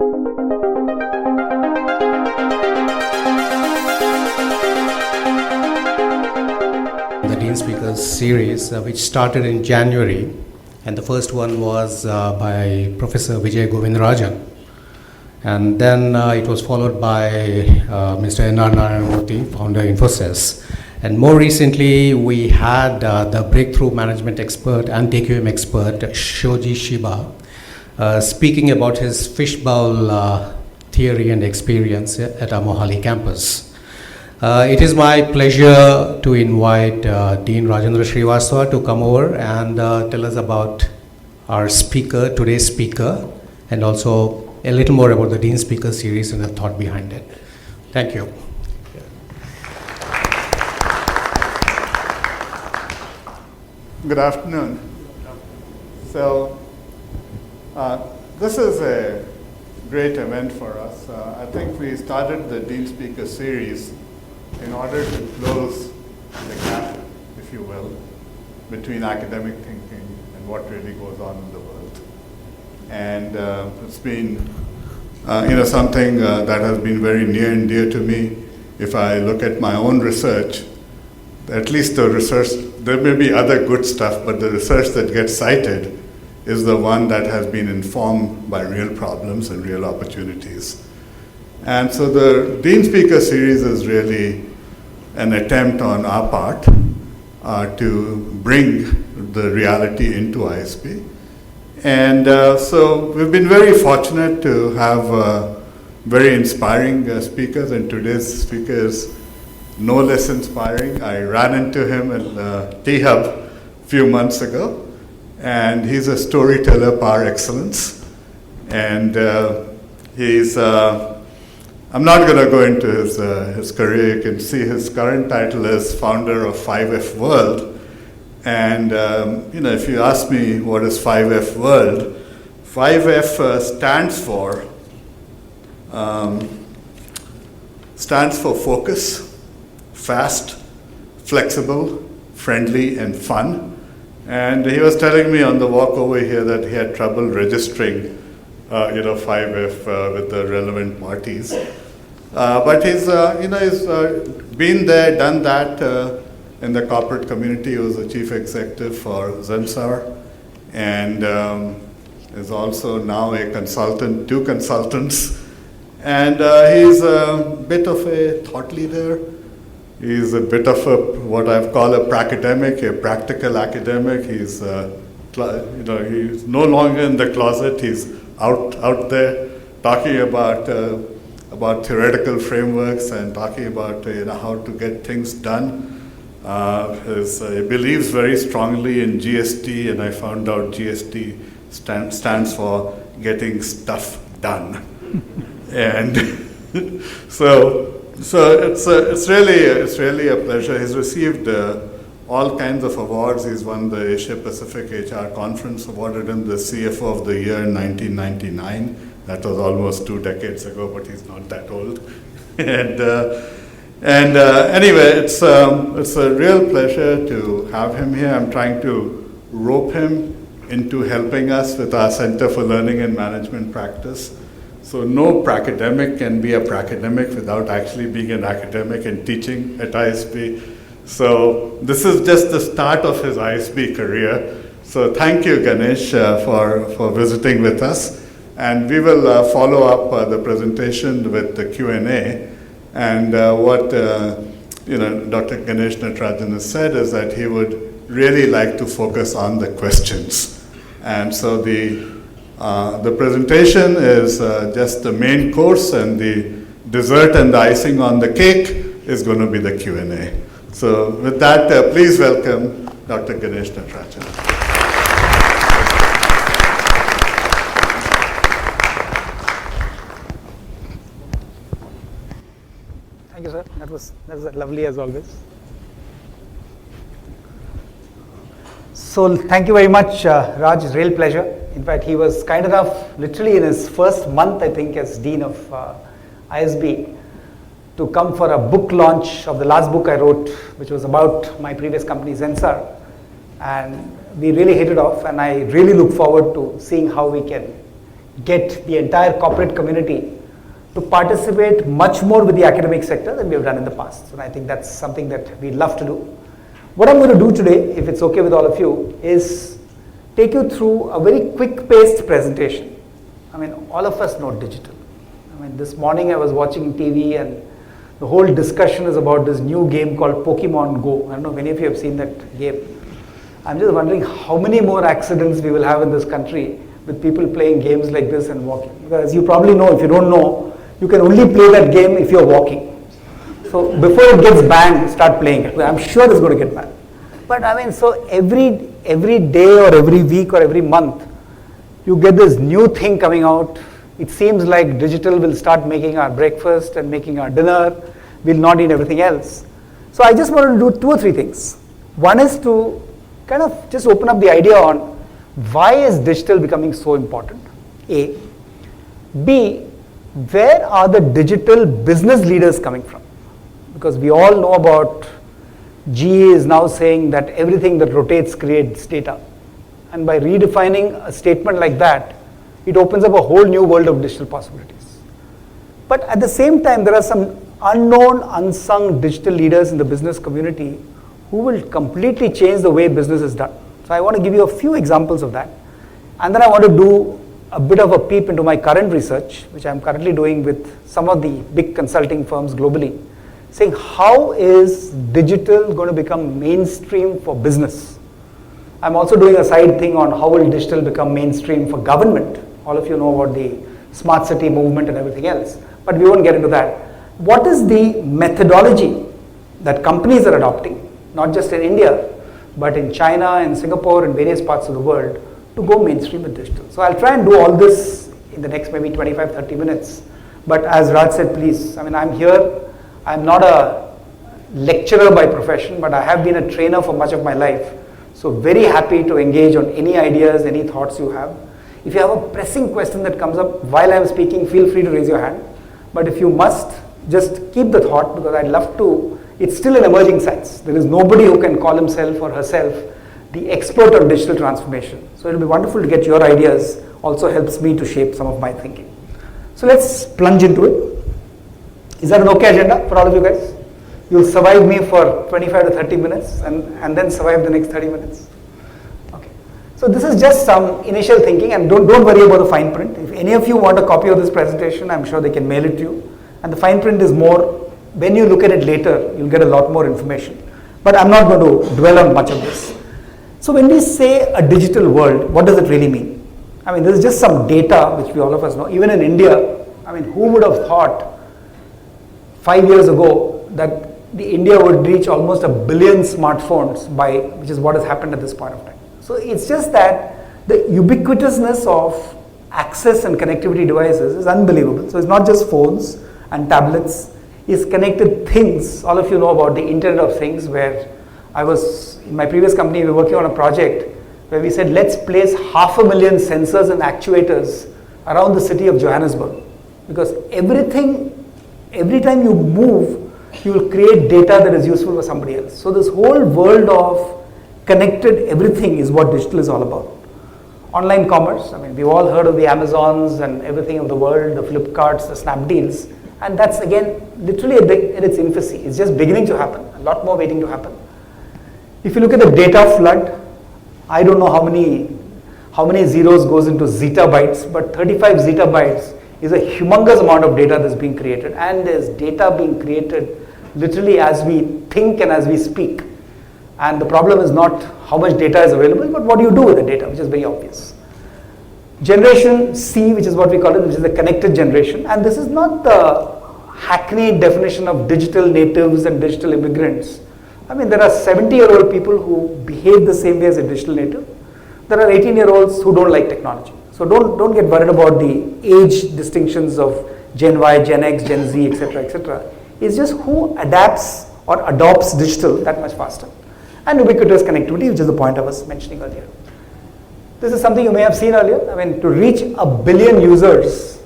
The Dean Speakers series, which started in January, and the first one was by Professor Vijay Govindarajan. And then it was followed by Mr. N.R. Narayanamurthy, founder Infosys. And more recently, we had the breakthrough management expert and TQM expert, Shoji Shiba, speaking about his fishbowl theory and experience at our Mohali campus. It is my pleasure to invite Dean Rajendra Srivastava to come over and tell us about our speaker, today's speaker, and also a little more about the Dean Speaker series and the thought behind it. Thank you. Good afternoon. So, this is a great event for us. I think we started the Dean Speaker series in order to close the gap, if you will, between academic thinking and what really goes on in the world. And it's been something that has been very near and dear to me. If I look at my own research, at least the research, there may be other good stuff, but the research that gets cited is the one that has been informed by real problems and real opportunities. And so the Dean Speaker series is really an attempt on our part to bring the reality into ISB. And so we've been very fortunate to have very inspiring speakers, and today's speaker is no less inspiring. I ran into him at T-Hub a few months ago, and he's a storyteller par excellence. And he's, I'm not going to go into his career. You can see his current title is founder of 5F World. And if you ask me what is 5F World, 5F stands for focus, fast, flexible, friendly, and fun. And he was telling me on the walk over here that he had trouble registering 5F with the relevant parties. But he's been there, done that in the corporate community. He was the chief executive for Zensar, and is also now a consultant, 2 consultants. And he's a bit of a thought leader. He's a bit of what I've called a pracademic, a practical academic. He's he's no longer in the closet. He's out there talking about theoretical frameworks and talking about how to get things done. He believes very strongly in GST, and I found out GST stands for getting stuff done. And so it's really a pleasure. He's received all kinds of awards. He's won the Asia Pacific HR Conference, awarded him the CFO of the Year in 1999. That was almost 2 decades ago, but he's not that old. And anyway, it's a real pleasure to have him here. I'm trying to rope him into helping us with our Center for Learning and Management Practice. So no pracademic can be a pracademic without actually being an academic and teaching at ISB. So this is just the start of his ISB career. So thank you, Ganesh, for visiting with us. And we will follow up the presentation with the Q&A. And what Dr. Ganesh Natarajan has said is that he would really like to focus on the questions. And so the presentation is just the main course, and the dessert and the icing on the cake is going to be the Q&A. So with that, please welcome Dr. Ganesh Natarajan. Thank you, sir. That was lovely as always. So thank you very much, Raj. It's a real pleasure. In fact, he was kind enough, literally in his first month, I think, as Dean of ISB, to come for a book launch of the last book I wrote, which was about my previous company, Zensar. And we really hit it off, and I really look forward to seeing how we can get the entire corporate community to participate much more with the academic sector than we have done in the past. And I think that's something that we'd love to do. What I'm going to do today, if it's okay with all of you, is take you through a very quick-paced presentation. I mean, all of us know digital. I mean, this morning I was watching TV and the whole discussion is about this new game called Pokemon Go. I don't know if any of you have seen that game. I'm just wondering how many more accidents we will have in this country with people playing games like this and walking. Because as you probably know, if you don't know, you can only play that game if you're walking. So before it gets banned, start playing it. I'm sure it's going to get banned. But I mean, so every day or every week or every month, you get this new thing coming out. It seems like digital will start making our breakfast and making our dinner. We'll not need everything else. So I just wanted to do 2 or 3 things. One is to kind of just open up the idea on why is digital becoming so important, A. B, where are the digital business leaders coming from? Because we all know about GE is now saying that everything that rotates creates data. And by redefining a statement like that, it opens up a whole new world of digital possibilities. But at the same time, there are some unknown, unsung digital leaders in the business community who will completely change the way business is done. So I want to give you a few examples of that. And then I want to do a bit of a peep into my current research, which I'm currently doing with some of the big consulting firms globally, saying how is digital going to become mainstream for business? I'm also doing a side thing on how will digital become mainstream for government. All of you know about the smart city movement and everything else, but we won't get into that. What is the methodology that companies are adopting, not just in India, but in China and Singapore and various parts of the world, to go mainstream with digital? So I'll try and do all this in the next maybe 25-30 minutes. But as Raj said, please, I mean, I'm here. I'm not a lecturer by profession, but I have been a trainer for much of my life. So very happy to engage on any ideas, any thoughts you have. If you have a pressing question that comes up while I'm speaking, feel free to raise your hand. But if you must, just keep the thought, because I'd love to. It's still an emerging science. There is nobody who can call himself or herself the expert on digital transformation. So it'll be wonderful to get your ideas. Also helps me to shape some of my thinking. So let's plunge into it. Is that an okay agenda for all of you guys? You'll survive me for 25 to 30 minutes and then survive the next 30 minutes. Okay. So this is just some initial thinking, and don't worry about the fine print. If any of you want a copy of this presentation, I'm sure they can mail it to you. And the fine print is more, when you look at it later, you'll get a lot more information. But I'm not going to dwell on much of this. So when we say a digital world, what does it really mean? I mean, there's just some data which we all of us know. Even in India, I mean, who would have thought 5 years ago that India would reach almost 1 billion smartphones which is what has happened at this point of time. So it's just that the ubiquitousness of access and connectivity devices is unbelievable. So it's not just phones and tablets, it's connected things. All of you know about the Internet of Things, where I was, in my previous company, we were working on a project where we said, let's place 500,000 sensors and actuators around the city of Johannesburg. Because every time you move, you will create data that is useful for somebody else. So this whole world of connected everything is what digital is all about. Online commerce, I mean, we've all heard of the Amazons and everything of the world, the Flipkarts, the Snapdeals, and that's again literally at its infancy. It's just beginning to happen, a lot more waiting to happen. If you look at the data flood, I don't know how many zeros goes into zettabytes, but 35 zettabytes is a humongous amount of data that's being created, and there's data being created literally as we think and as we speak. And the problem is not how much data is available, but what do you do with the data, which is very obvious. Generation C, which is what we call it, which is the connected generation, and this is not the hackneyed definition of digital natives and digital immigrants. I mean, there are 70-year-old people who behave the same way as a digital native. There are 18-year-olds who don't like technology. So don't get worried about the age distinctions of Gen Y, Gen X, Gen Z, etc., etc. It's just who adapts or adopts digital that much faster. And ubiquitous connectivity, which is the point I was mentioning earlier. This is something you may have seen earlier. I mean, to reach 1 billion users,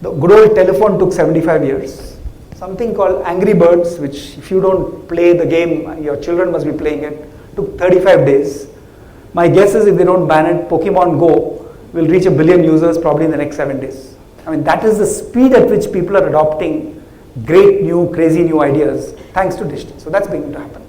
the good old telephone took 75 years. Something called Angry Birds, which if you don't play the game, your children must be playing it, took 35 days. My guess is if they don't ban it, Pokemon Go will reach 1 billion users probably in the next 7 days. I mean, that is the speed at which people are adopting great new, crazy new ideas thanks to digital. So that's beginning to happen.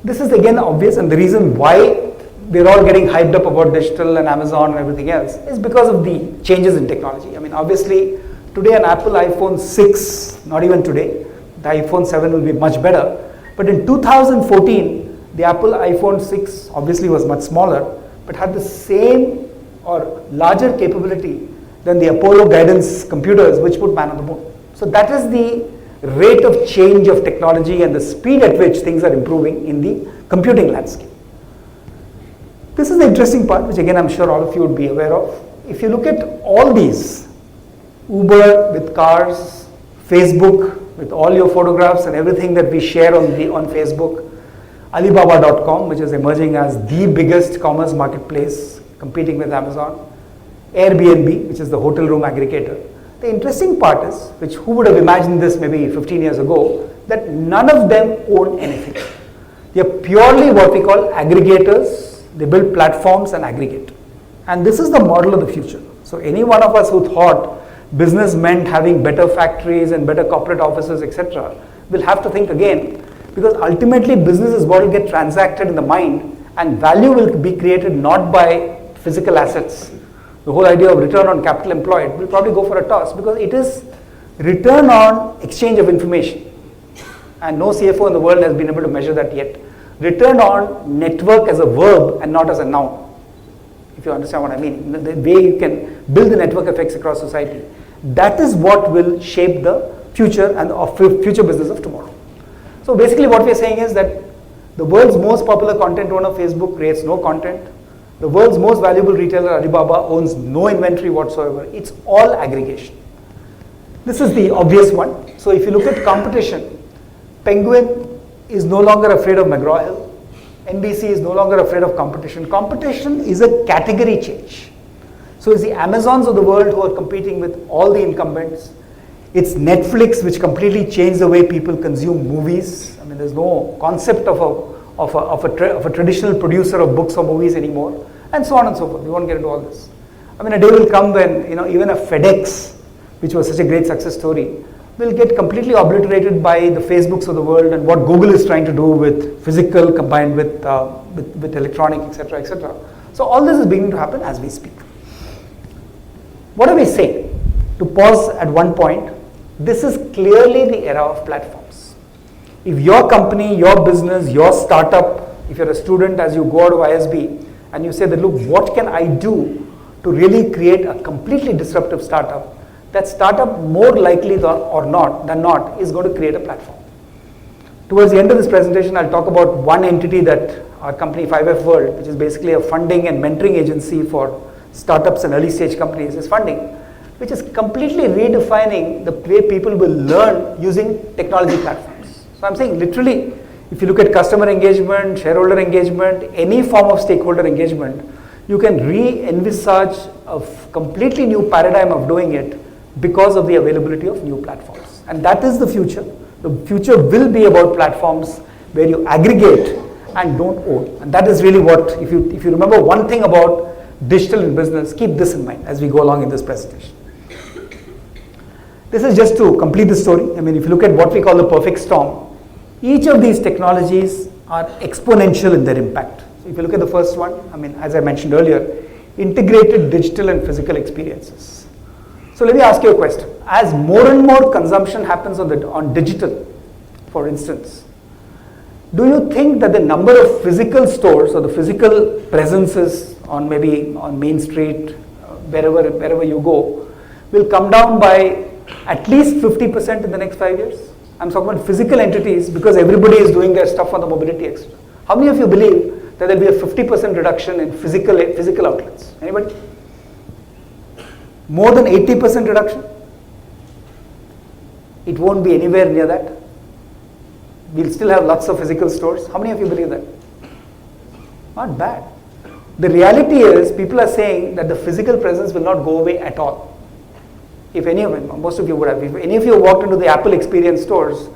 This is again obvious, and the reason why we're all getting hyped up about digital and Amazon and everything else is because of the changes in technology. I mean, obviously, today an Apple iPhone 6, not even today, the iPhone 7 will be much better. But in 2014, the Apple iPhone 6 obviously was much smaller, but had the same or larger capability than the Apollo guidance computers which put man on the moon. So that is the rate of change of technology and the speed at which things are improving in the computing landscape. This is the interesting part, which again I'm sure all of you would be aware of. If you look at all these, Uber with cars, Facebook with all your photographs and everything that we share on Facebook, Alibaba.com, which is emerging as the biggest commerce marketplace competing with Amazon, Airbnb, which is the hotel room aggregator. The interesting part is, which who would have imagined this maybe 15 years ago, that none of them own anything. They are purely what we call aggregators. They build platforms and aggregate. And this is the model of the future. So any one of us who thought business meant having better factories and better corporate offices, etc., will have to think again, because ultimately business is what will get transacted in the mind, and value will be created not by physical assets. The whole idea of return on capital employed will probably go for a toss, because it is return on exchange of information. And no CFO in the world has been able to measure that yet. Return on network as a verb and not as a noun, if you understand what I mean. The way you can build the network effects across society. That is what will shape the future and the future business of tomorrow. So basically what we are saying is that the world's most popular content owner, Facebook, creates no content. The world's most valuable retailer, Alibaba, owns no inventory whatsoever. It's all aggregation. This is the obvious one. So if you look at competition, Penguin is no longer afraid of McGraw-Hill. NBC is no longer afraid of competition. Competition is a category change. So it's the Amazons of the world who are competing with all the incumbents. It's Netflix, which completely changed the way people consume movies. I mean, there's no concept of a traditional producer of books or movies anymore, and so on and so forth. We won't get into all this. I mean, a day will come when even a FedEx, which was such a great success story, will get completely obliterated by the Facebooks of the world and what Google is trying to do with physical combined with electronic, etc., etc. So all this is beginning to happen as we speak. What do we say? To pause at one point, this is clearly the era of platforms. If your company, your business, your startup, if you're a student as you go out of ISB and you say that, look, what can I do to really create a completely disruptive startup? That startup more likely than not is going to create a platform. Towards the end of this presentation, I'll talk about one entity that our company 5F World, which is basically a funding and mentoring agency for startups and early stage companies, is funding, which is completely redefining the way people will learn using technology platforms. So I'm saying literally, if you look at customer engagement, shareholder engagement, any form of stakeholder engagement, you can re-envisage a completely new paradigm of doing it because of the availability of new platforms. And that is the future. The future will be about platforms where you aggregate and don't own. And that is really what, if you remember one thing about digital in business, keep this in mind as we go along in this presentation. This is just to complete the story. I mean, if you look at what we call the perfect storm, each of these technologies are exponential in their impact. So if you look at the first one, I mean, as I mentioned earlier, integrated digital and physical experiences. So let me ask you a question. As more and more consumption happens on digital, for instance, do you think that the number of physical stores or the physical presences on Main Street, wherever you go, will come down by at least 50% in the next 5 years? I'm talking about physical entities because everybody is doing their stuff on the mobility extra. How many of you believe that there will be a 50% reduction in physical outlets? Anybody? More than 80% reduction? It won't be anywhere near that. We'll still have lots of physical stores. How many of you believe that? Not bad. The reality is people are saying that the physical presence will not go away at all. If any of them, most of you would have, if any of you walked into the Apple Experience stores,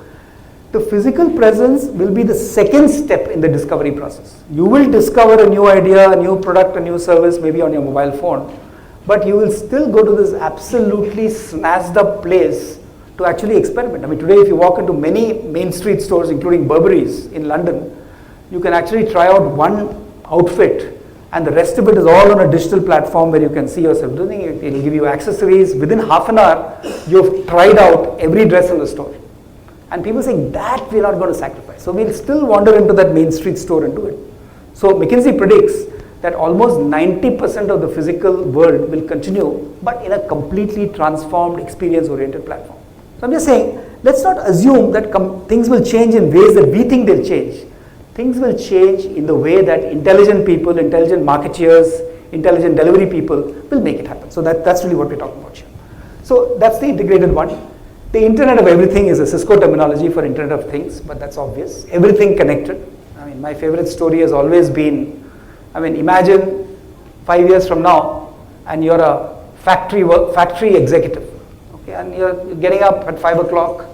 The physical presence will be the second step in the discovery process. You will discover a new idea, a new product, a new service, maybe on your mobile phone, but you will still go to this absolutely snazzy up place to actually experiment. I mean, today if you walk into many main street stores, including Burberry's in London, you can actually try out one outfit and the rest of it is all on a digital platform where you can see yourself doing it. It will give you accessories. Within half an hour, you've tried out every dress in the store. And people saying that we're not going to sacrifice. So we'll still wander into that main street store and do it. So McKinsey predicts that almost 90% of the physical world will continue, but in a completely transformed, experience-oriented platform. So I'm just saying, let's not assume that things will change in ways that we think they'll change. Things will change in the way that intelligent people, intelligent marketeers, intelligent delivery people will make it happen. So that's really what we're talking about here. So that's the integrated one. The Internet of Everything is a Cisco terminology for Internet of Things, but that's obvious. Everything connected. I mean, my favorite story has always been, I mean, imagine 5 years from now and you're a factory executive, okay, and you're getting up at 5 o'clock.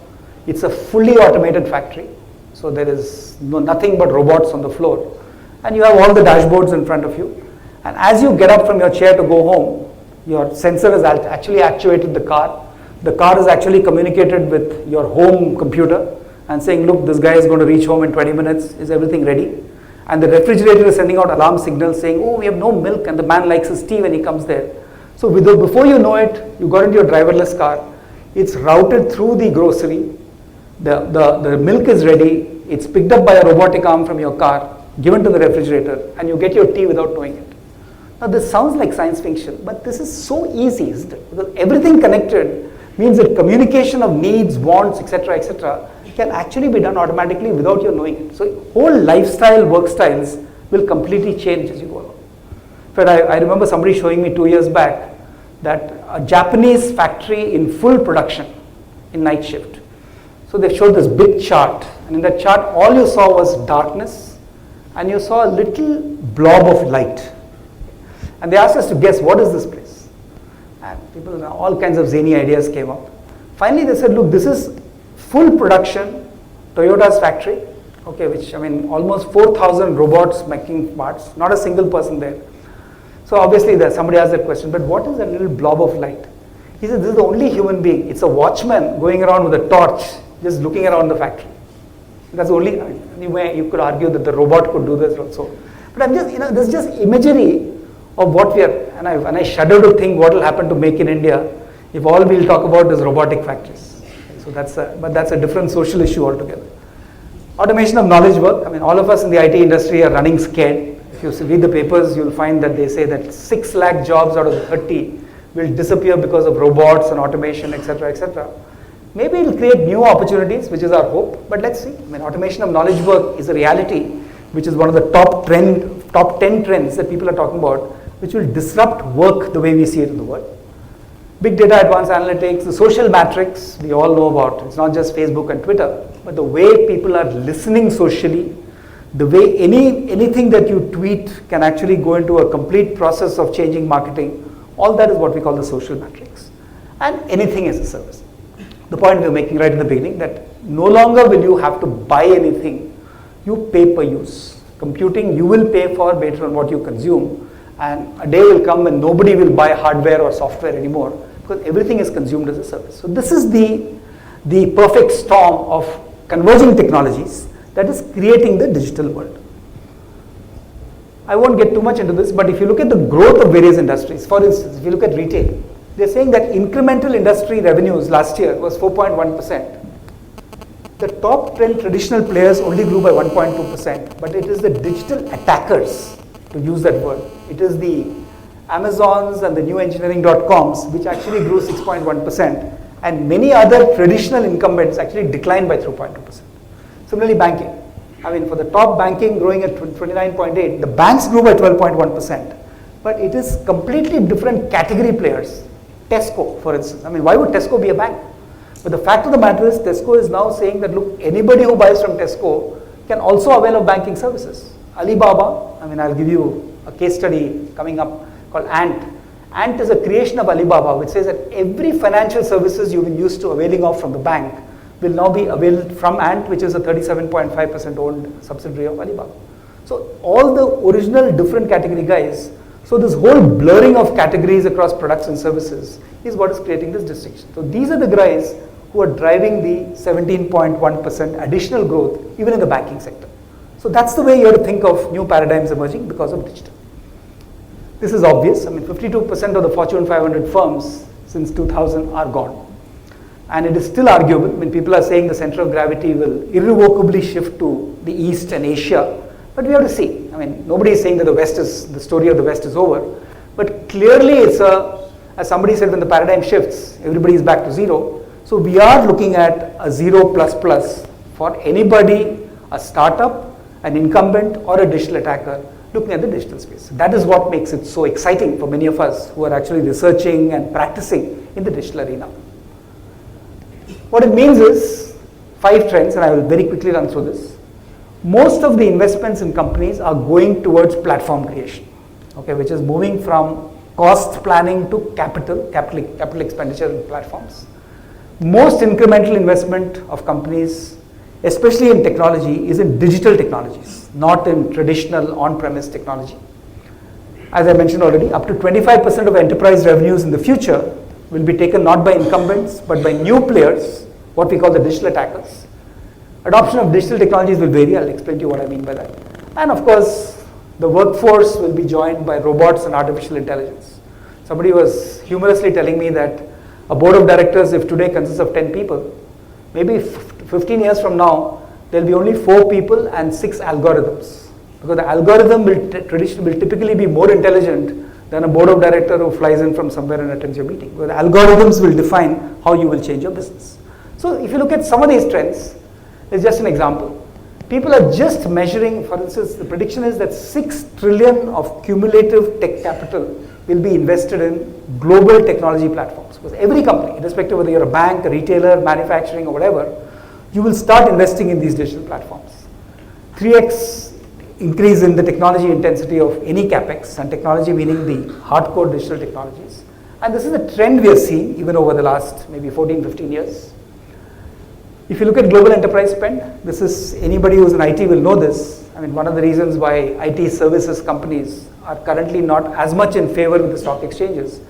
It's a fully automated factory, so there is nothing but robots on the floor, and you have all the dashboards in front of you. And as you get up from your chair to go home, your sensor has actually actuated the car. The car is actually communicated with your home computer and saying, look, this guy is going to reach home in 20 minutes. Is everything ready? And the refrigerator is sending out alarm signals saying, oh, we have no milk, and the man likes his tea when he comes there. So before you know it, you got into your driverless car. It's routed through the grocery. The milk is ready. It's picked up by a robotic arm from your car, given to the refrigerator, and you get your tea without knowing it. Now this sounds like science fiction, but this is so easy, isn't it? Because everything connected means that communication of needs, wants, etc., can actually be done automatically without you knowing it. So whole lifestyle, work styles will completely change as you go along. In fact, I remember somebody showing me 2 years back that a Japanese factory in full production in night shift. So they showed this big chart, and in that chart all you saw was darkness and you saw a little blob of light. And they asked us to guess, what is this place? And people, all kinds of zany ideas came up. Finally they said, look, this is full production Toyota's factory, okay, which, I mean, almost 4,000 robots making parts, not a single person there. So obviously somebody asked that question, but what is that little blob of light? He said, this is the only human being. It's a watchman going around with a torch, just looking around the factory. That's the only, you could argue that the robot could do this also. But I'm just, there's just imagery of what we are, and I shudder to think what will happen to Make in India if all we'll talk about is robotic factories. So that's a different social issue altogether. Automation of knowledge work. I mean, all of us in the IT industry are running scared. If you read the papers, you'll find that they say that 6 lakh jobs out of the 30 will disappear because of robots and automation, etc., etc. Maybe it will create new opportunities, which is our hope, but let's see. I mean, automation of knowledge work is a reality, which is one of the top 10 trends that people are talking about, which will disrupt work the way we see it in the world. Big data, advanced analytics, the social matrix, we all know about. It's not just Facebook and Twitter, but the way people are listening socially, the way anything that you tweet can actually go into a complete process of changing marketing, all that is what we call the social matrix. And anything is a service. The point we were making right in the beginning, that no longer will you have to buy anything, you pay per use. Computing you will pay for based on what you consume, and a day will come when nobody will buy hardware or software anymore, because everything is consumed as a service. So this is the perfect storm of converging technologies that is creating the digital world. I won't get too much into this, but if you look at the growth of various industries, for instance, if you look at retail, they're saying that incremental industry revenues last year was 4.1%. The top 10 traditional players only grew by 1.2%, but it is the digital attackers, to use that word. It is the Amazons and the newengineering.coms which actually grew 6.1%, and many other traditional incumbents actually declined by 3.2%. Similarly, banking. I mean, for the top banking growing at 29.8, the banks grew by 12.1%, but it is completely different category players. Tesco, for instance. I mean, why would Tesco be a bank? But the fact of the matter is, Tesco is now saying that, look, anybody who buys from Tesco can also avail of banking services. Alibaba, I mean, I'll give you a case study coming up called Ant. Ant is a creation of Alibaba, which says that every financial services you've been used to availing of from the bank will now be available from Ant, which is a 37.5% owned subsidiary of Alibaba. So all the original different category guys, so this whole blurring of categories across products and services is what is creating this distinction. So these are the guys who are driving the 17.1% additional growth even in the banking sector. So that's the way you have to think of new paradigms emerging because of digital. This is obvious. I mean, 52% of the Fortune 500 firms since 2000 are gone. And it is still arguable. I mean, people are saying the center of gravity will irrevocably shift to the East and Asia. But we have to see. I mean, nobody is saying that the story of the West is over. But clearly it's as somebody said, when the paradigm shifts, everybody is back to zero. So we are looking at a 0++ for anybody, a startup, an incumbent, or a digital attacker looking at the digital space. That is what makes it so exciting for many of us who are actually researching and practicing in the digital arena. What it means is 5 trends, and I will very quickly run through this. Most of the investments in companies are going towards platform creation, okay, which is moving from cost planning to capital expenditure in platforms. Most incremental investment of companies, especially in technology, is in digital technologies, not in traditional on-premise technology. As I mentioned already, up to 25% of enterprise revenues in the future will be taken not by incumbents, but by new players, what we call the digital attackers. Adoption of digital technologies will vary. I'll explain to you what I mean by that. And of course, the workforce will be joined by robots and artificial intelligence. Somebody was humorously telling me that a board of directors, if today consists of 10 people, maybe 15 years from now, there'll be only 4 people and 6 algorithms. Because the algorithm will typically be more intelligent than a board of director who flies in from somewhere and attends your meeting. Because the algorithms will define how you will change your business. So if you look at some of these trends, it's just an example. People are just measuring, for instance, the prediction is that 6 trillion of cumulative tech capital will be invested in global technology platforms. Because every company, irrespective of whether you're a bank, a retailer, manufacturing, or whatever, you will start investing in these digital platforms. 3x increase in the technology intensity of any capex, and technology meaning the hardcore digital technologies. And this is a trend we are seeing even over the last maybe 14, 15 years. If you look at global enterprise spend, this is, anybody who's in IT will know this. I mean, one of the reasons why IT services companies are currently not as much in favor with the stock exchanges.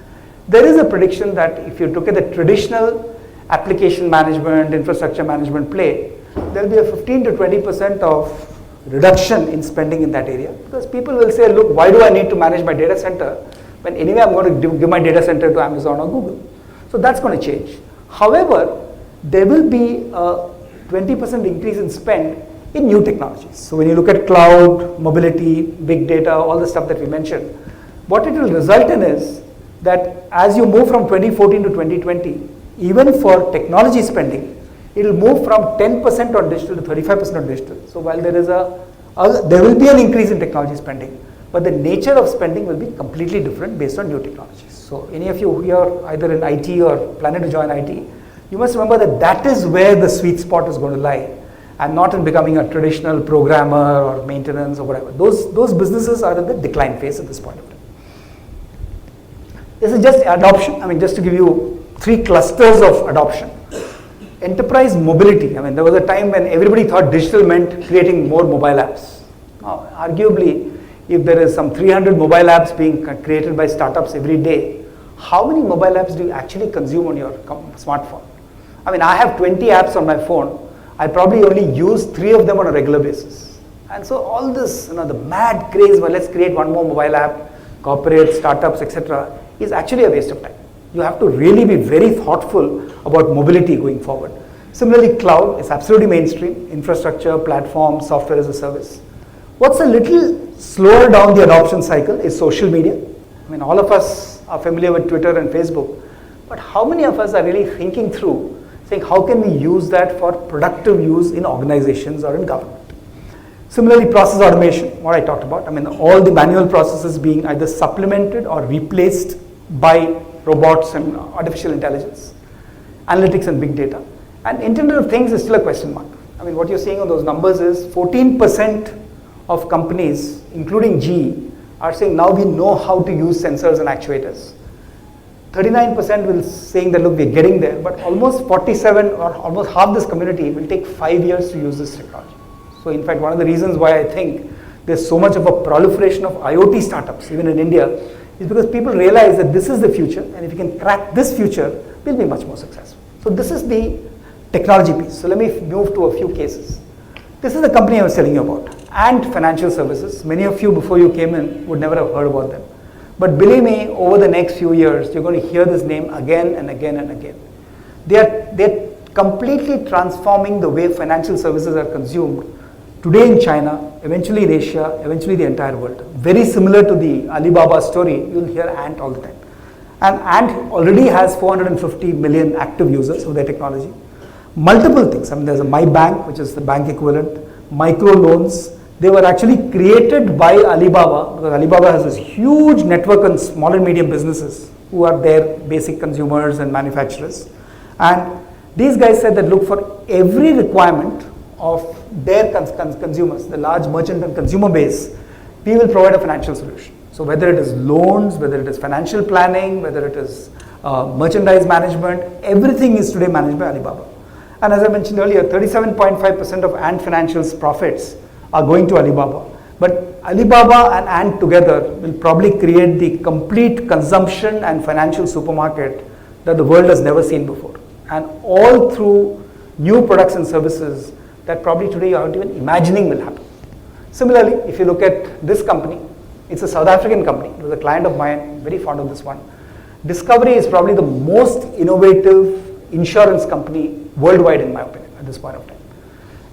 There is a prediction that if you look at the traditional application management, infrastructure management play, there will be a 15 to 20% of reduction in spending in that area. Because people will say, look, why do I need to manage my data center when anyway I'm going to give my data center to Amazon or Google? So that's going to change. However, there will be a 20% increase in spend in new technologies. So when you look at cloud, mobility, big data, all the stuff that we mentioned, what it will result in is that as you move from 2014 to 2020, even for technology spending, it will move from 10% on digital to 35% on digital. So while there is there will be an increase in technology spending, but the nature of spending will be completely different based on new technologies. So any of you who are either in IT or planning to join IT, you must remember that that is where the sweet spot is going to lie, and not in becoming a traditional programmer or maintenance or whatever. Those businesses are in the decline phase at this point of time. This is just adoption. I mean, just to give you 3 clusters of adoption. Enterprise mobility. I mean, there was a time when everybody thought digital meant creating more mobile apps. Now, arguably, if there is some 300 mobile apps being created by startups every day, how many mobile apps do you actually consume on your smartphone? I mean, I have 20 apps on my phone. I probably only use 3 of them on a regular basis. And so all this, the mad craze, well, let's create one more mobile app, corporate, startups, etc., is actually a waste of time. You have to really be very thoughtful about mobility going forward. Similarly, cloud is absolutely mainstream. Infrastructure, platform, software as a service. What's a little slower down the adoption cycle is social media. I mean, all of us are familiar with Twitter and Facebook, but how many of us are really thinking through saying how can we use that for productive use in organizations or in government? Similarly, process automation, what I talked about. I mean, all the manual processes being either supplemented or replaced by robots and artificial intelligence, analytics and big data. And Internet of Things is still a question mark. I mean, what you're seeing on those numbers is 14% of companies, including GE, are saying now we know how to use sensors and actuators. 39% will saying that look, we're getting there, but almost 47 or almost half this community will take 5 years to use this technology. So in fact, one of the reasons why I think there's so much of a proliferation of IoT startups, even in India, is because people realize that this is the future, and if you can crack this future, we'll be much more successful. So this is the technology piece. So let me move to a few cases. This is the company I was telling you about, Ant Financial Services. Many of you before you came in would never have heard about them. But believe me, over the next few years, you're going to hear this name again and again and again. They're completely transforming the way financial services are consumed today in China, eventually in Asia, eventually the entire world. Very similar to the Alibaba story, you'll hear Ant all the time. And Ant already has 450 million active users of their technology. Multiple things. I mean, there's a My Bank, which is the bank equivalent, micro loans. They were actually created by Alibaba because Alibaba has this huge network on small and medium businesses who are their basic consumers and manufacturers. And these guys said that look, for every requirement of their consumers, the large merchant and consumer base, we will provide a financial solution. So whether it is loans, whether it is financial planning, whether it is merchandise management, everything is today managed by Alibaba. And as I mentioned earlier, 37.5% of Ant Financial's profits are going to Alibaba. But Alibaba and Ant together will probably create the complete consumption and financial supermarket that the world has never seen before. And all through new products and services that probably today you aren't even imagining will happen. Similarly, if you look at this company, it's a South African company. It was a client of mine, very fond of this one. Discovery is probably the most innovative insurance company worldwide, in my opinion, at this point of time.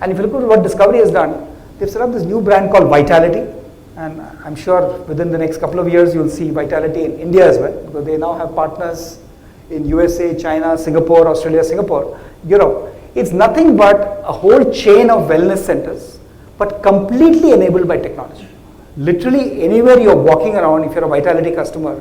And if you look at what Discovery has done, they've set up this new brand called Vitality. And I'm sure within the next couple of years, you'll see Vitality in India as well, because they now have partners in USA, China, Singapore, Australia, Singapore, Europe. It's nothing but a whole chain of wellness centers, but completely enabled by technology. Literally anywhere you're walking around, if you're a Vitality customer,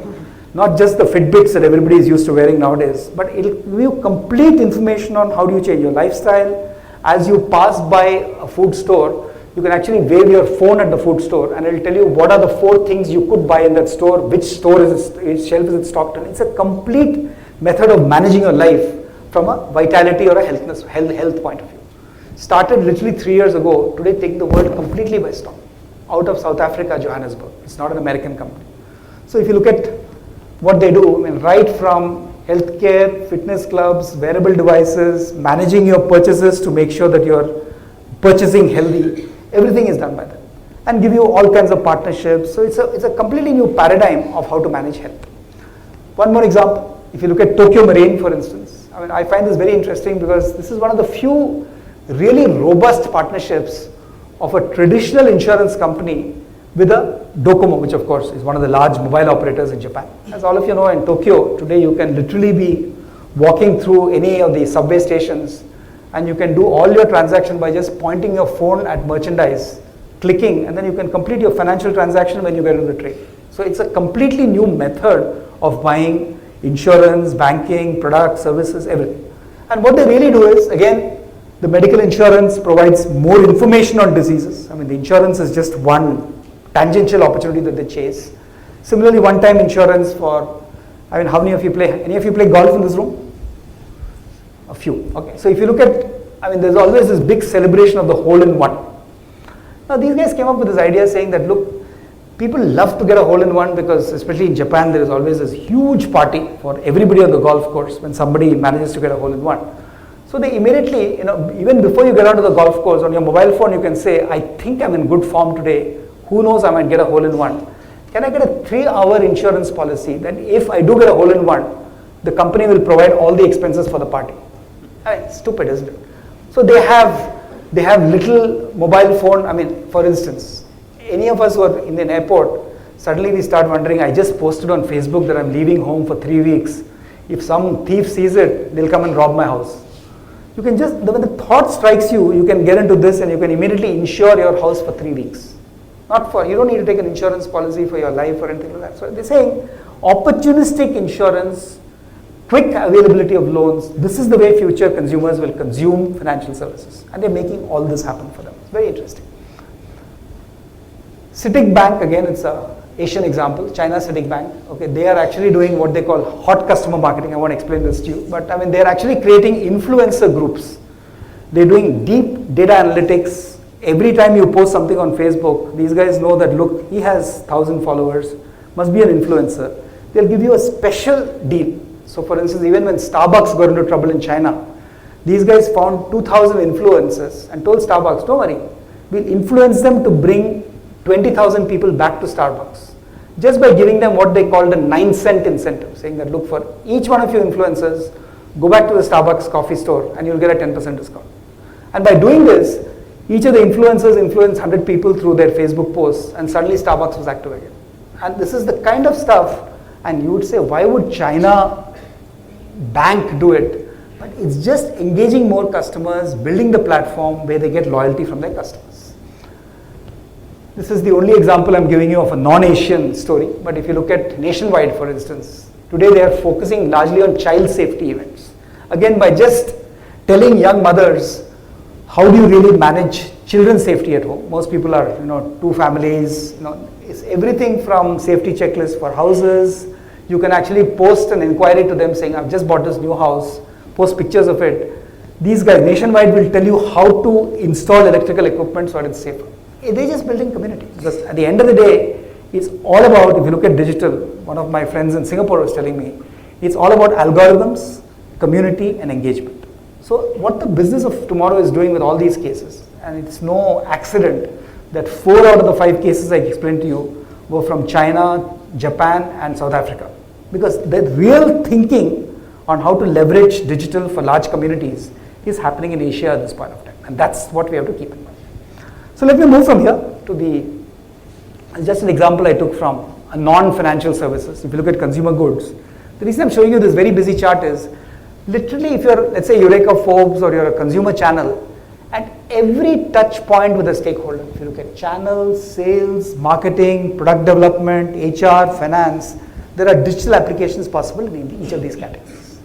not just the Fitbits that everybody is used to wearing nowadays, but it'll give you complete information on how do you change your lifestyle. As you pass by a food store, you can actually wave your phone at the food store and it'll tell you what are the 4 things you could buy in that store, which store is it, which shelf is it stocked on. It's a complete method of managing your life from a vitality or a health point of view. Started literally 3 years ago, today taking the world completely by storm. Out of South Africa, Johannesburg. It's not an American company. So if you look at what they do, I mean, right from healthcare, fitness clubs, wearable devices, managing your purchases to make sure that you're purchasing healthy, everything is done by them. And give you all kinds of partnerships. So it's a completely new paradigm of how to manage health. One more example, if you look at Tokyo Marine, for instance, I mean, I find this very interesting because this is one of the few really robust partnerships of a traditional insurance company with a Docomo, which of course is one of the large mobile operators in Japan. As all of you know, in Tokyo, today you can literally be walking through any of the subway stations and you can do all your transaction by just pointing your phone at merchandise, clicking, and then you can complete your financial transaction when you get on the train. So it's a completely new method of buying insurance, banking, products, services, everything. And what they really do is, again, the medical insurance provides more information on diseases. I mean, the insurance is just one tangential opportunity that they chase. Similarly, one-time insurance for, I mean, how many of you play, any of you play golf in this room? A few, okay. So if you look at, I mean, there's always this big celebration of the hole-in-one. Now, these guys came up with this idea saying that, look, people love to get a hole-in-one because, especially in Japan, there is always this huge party for everybody on the golf course when somebody manages to get a hole-in-one. So they immediately, even before you get onto the golf course, on your mobile phone, you can say, I think I'm in good form today. Who knows, I might get a hole-in-one. Can I get a 3-hour insurance policy that if I do get a hole-in-one, the company will provide all the expenses for the party? I mean, stupid, isn't it? So they have little mobile phone. I mean, for instance, any of us who are in an airport, suddenly we start wondering, I just posted on Facebook that I'm leaving home for 3 weeks. If some thief sees it, they'll come and rob my house. You can just, when the thought strikes you, you can get into this and you can immediately insure your house for 3 weeks. Not for, you don't need to take an insurance policy for your life or anything like that. So they're saying opportunistic insurance, quick availability of loans, this is the way future consumers will consume financial services. And they're making all this happen for them. It's very interesting. Citic Bank, again, it's a Asian example, China Citic Bank. Okay, they are actually doing what they call hot customer marketing. I won't explain this to you, but I mean, they're actually creating influencer groups. They're doing deep data analytics. Every time you post something on Facebook, these guys know that, look, he has 1,000 followers, must be an influencer. They'll give you a special deal. So for instance, even when Starbucks got into trouble in China, these guys found 2,000 influencers and told Starbucks, don't worry, we'll influence them to bring 20,000 people back to Starbucks. Just by giving them what they called a 9-cent incentive, saying that, look, for each one of you influencers, go back to the Starbucks coffee store and you'll get a 10% discount. And by doing this, each of the influencers influenced 100 people through their Facebook posts, and suddenly Starbucks was active again. And this is the kind of stuff, and you would say, why would China bank do it? But it's just engaging more customers, building the platform where they get loyalty from their customers. This is the only example I'm giving you of a non-Asian story, but if you look at Nationwide, for instance, today they are focusing largely on child safety events. Again, by just telling young mothers, how do you really manage children's safety at home? Most people are, two families, it's everything from safety checklists for houses. You can actually post an inquiry to them saying, I've just bought this new house, post pictures of it. These guys, Nationwide, will tell you how to install electrical equipment so that it's safer. They're just building community. Because at the end of the day, it's all about, if you look at digital, one of my friends in Singapore was telling me, it's all about algorithms, community, and engagement. So what the business of tomorrow is doing with all these cases, and it's no accident that 4 out of the 5 cases I explained to you were from China, Japan, and South Africa. Because the real thinking on how to leverage digital for large communities is happening in Asia at this point of time. And that's what we have to keep in mind. So let me move from here to just an example I took from a non-financial services. If you look at consumer goods, the reason I'm showing you this very busy chart is, literally if you're, let's say, Eureka Forbes or you're a consumer channel, at every touch point with a stakeholder, if you look at channels, sales, marketing, product development, HR, finance, there are digital applications possible in each of these categories.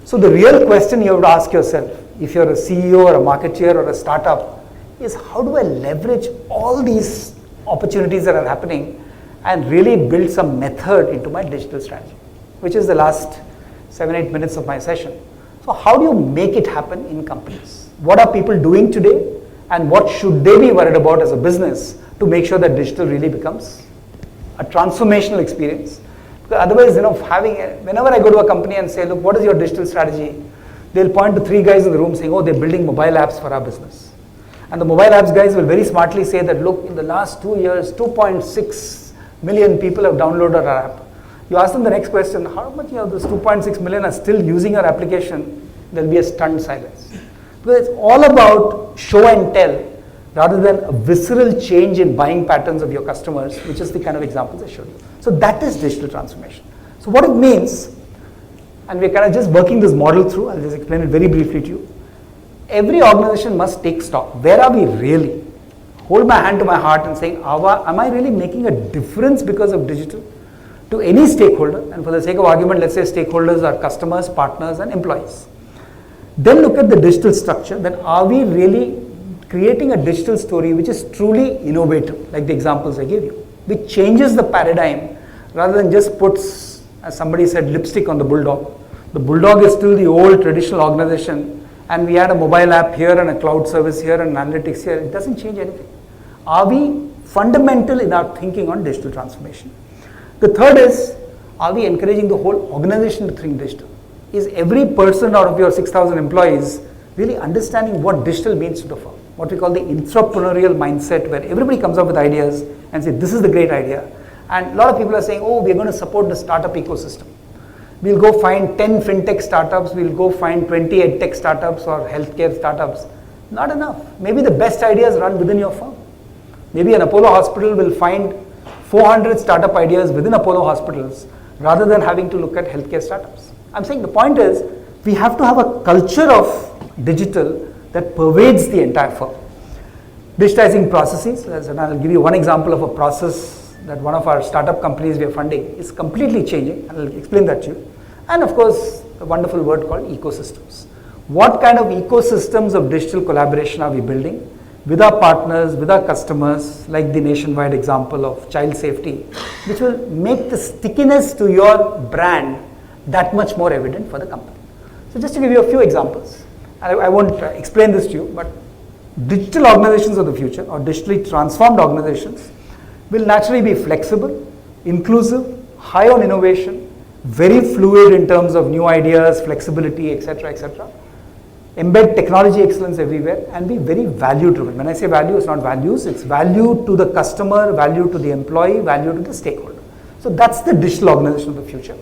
So the real question you have to ask yourself, if you're a CEO or a marketeer or a startup, is how do I leverage all these opportunities that are happening and really build some method into my digital strategy, which is the last 7-8 minutes of my session. So how do you make it happen in companies? What are people doing today, and what should they be worried about as a business to make sure that digital really becomes a transformational experience? Because otherwise, whenever I go to a company and say, look, what is your digital strategy? They'll point to 3 guys in the room saying, oh, they're building mobile apps for our business. And the mobile apps guys will very smartly say that, look, in the last 2 years, 2.6 million people have downloaded our app. You ask them the next question, how much of those 2.6 million are still using our application? There'll be a stunned silence. Because it's all about show and tell rather than a visceral change in buying patterns of your customers, which is the kind of examples I showed you. So that is digital transformation. So what it means, and we're kind of just working this model through, I'll just explain it very briefly to you. Every organization must take stock. Where are we really? Hold my hand to my heart and saying, am I really making a difference because of digital to any stakeholder? And for the sake of argument, let's say stakeholders are customers, partners, and employees. Then look at the digital structure. Then are we really creating a digital story which is truly innovative, like the examples I gave you, which changes the paradigm rather than just puts, as somebody said, lipstick on the bulldog. The bulldog is still the old traditional organization, and we had a mobile app here and a cloud service here and analytics here. It doesn't change anything. Are we fundamental in our thinking on digital transformation? The third is, are we encouraging the whole organization to think digital? Is every person out of your 6,000 employees really understanding what digital means to the firm? What we call the entrepreneurial mindset, where everybody comes up with ideas and say, this is the great idea. And a lot of people are saying, oh, we're going to support the startup ecosystem. We'll go find 10 fintech startups, we'll go find 20 edtech startups or healthcare startups. Not enough. Maybe the best ideas run within your firm. Maybe an Apollo hospital will find 400 startup ideas within Apollo hospitals rather than having to look at healthcare startups. I'm saying the point is, we have to have a culture of digital that pervades the entire firm. Digitizing processes, and I'll give you one example of a process that one of our startup companies we are funding is completely changing, and I'll explain that to you. And of course, a wonderful word called ecosystems. What kind of ecosystems of digital collaboration are we building with our partners, with our customers, like the Nationwide example of child safety, which will make the stickiness to your brand that much more evident for the company. So just to give you a few examples, I won't explain this to you, but digital organizations of the future or digitally transformed organizations will naturally be flexible, inclusive, high on innovation, very fluid in terms of new ideas, flexibility, etc., etc. Embed technology excellence everywhere and be very value driven. When I say value, it's not values, it's value to the customer, value to the employee, value to the stakeholder. So that's the digital organization of the future.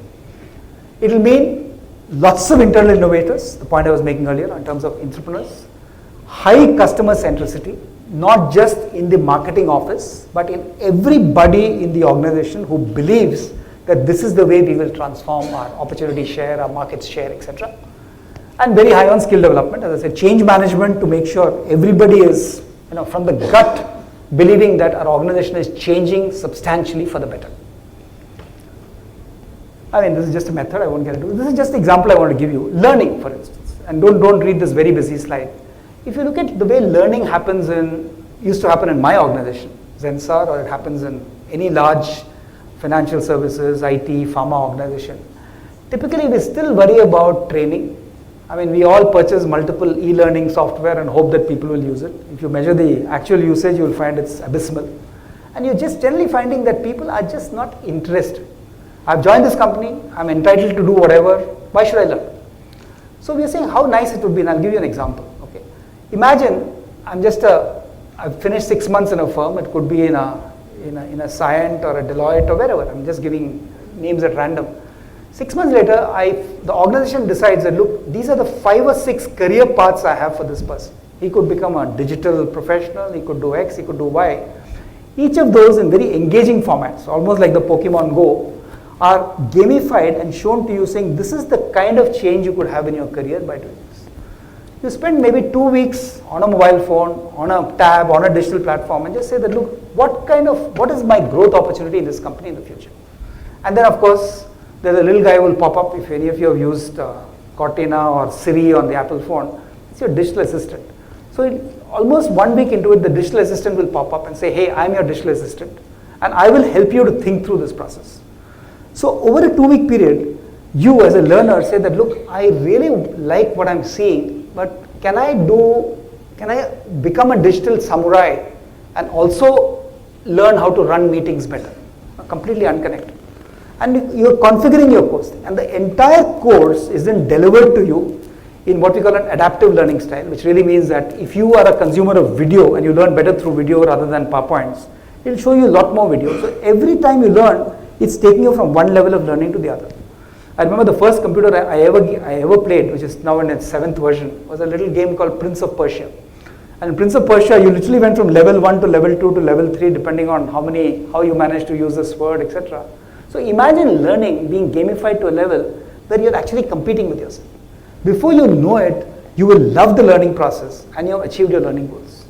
It will mean lots of internal innovators, the point I was making earlier in terms of entrepreneurs, high customer centricity, not just in the marketing office, but in everybody in the organization who believes that this is the way we will transform our opportunity share, our market share, etc. And very high on skill development, as I said, change management to make sure everybody is, from the gut, believing that our organization is changing substantially for the better. I mean, this is just a method, I won't get into it. This is just an example I want to give you. Learning, for instance, and don't read this very busy slide. If you look at the way learning used to happen in my organization, Zensar, or it happens in any large financial services, IT, pharma organization, typically we still worry about training. I mean, we all purchase multiple e-learning software and hope that people will use it. If you measure the actual usage, you will find it's abysmal. And you're just generally finding that people are just not interested. I've joined this company, I'm entitled to do whatever, why should I learn? So we are saying how nice it would be, and I'll give you an example. Okay, imagine I've finished 6 months in a firm. It could be in a Cyient or a Deloitte or wherever. I'm just giving names at random. 6 months later, the organization decides that, look, these are the 5 or 6 career paths I have for this person. He could become a digital professional, he could do X, he could do Y. Each of those in very engaging formats, almost like the Pokemon Go, are gamified and shown to you saying this is the kind of change you could have in your career by doing this. You spend maybe 2 weeks on a mobile phone, on a tab, on a digital platform and just say that, look, what is my growth opportunity in this company in the future? And then of course, there's a little guy who will pop up. If any of you have used Cortana or Siri on the Apple phone, it's your digital assistant. So almost 1 week into it, the digital assistant will pop up and say, hey, I'm your digital assistant and I will help you to think through this process. So over a 2-week period, you as a learner say that, look, I really like what I'm seeing, but can I become a digital samurai and also learn how to run meetings better? Completely unconnected. And you're configuring your course. And the entire course is then delivered to you in what we call an adaptive learning style, which really means that if you are a consumer of video and you learn better through video rather than PowerPoints, it'll show you a lot more video. So every time you learn, it's taking you from one level of learning to the other. I remember the first computer I ever played, which is now in its 7th version, was a little game called Prince of Persia. And in Prince of Persia, you literally went from level 1 to level 2 to level 3, depending on how you managed to use this word, etc. So imagine learning being gamified to a level where you're actually competing with yourself. Before you know it, you will love the learning process and you have achieved your learning goals.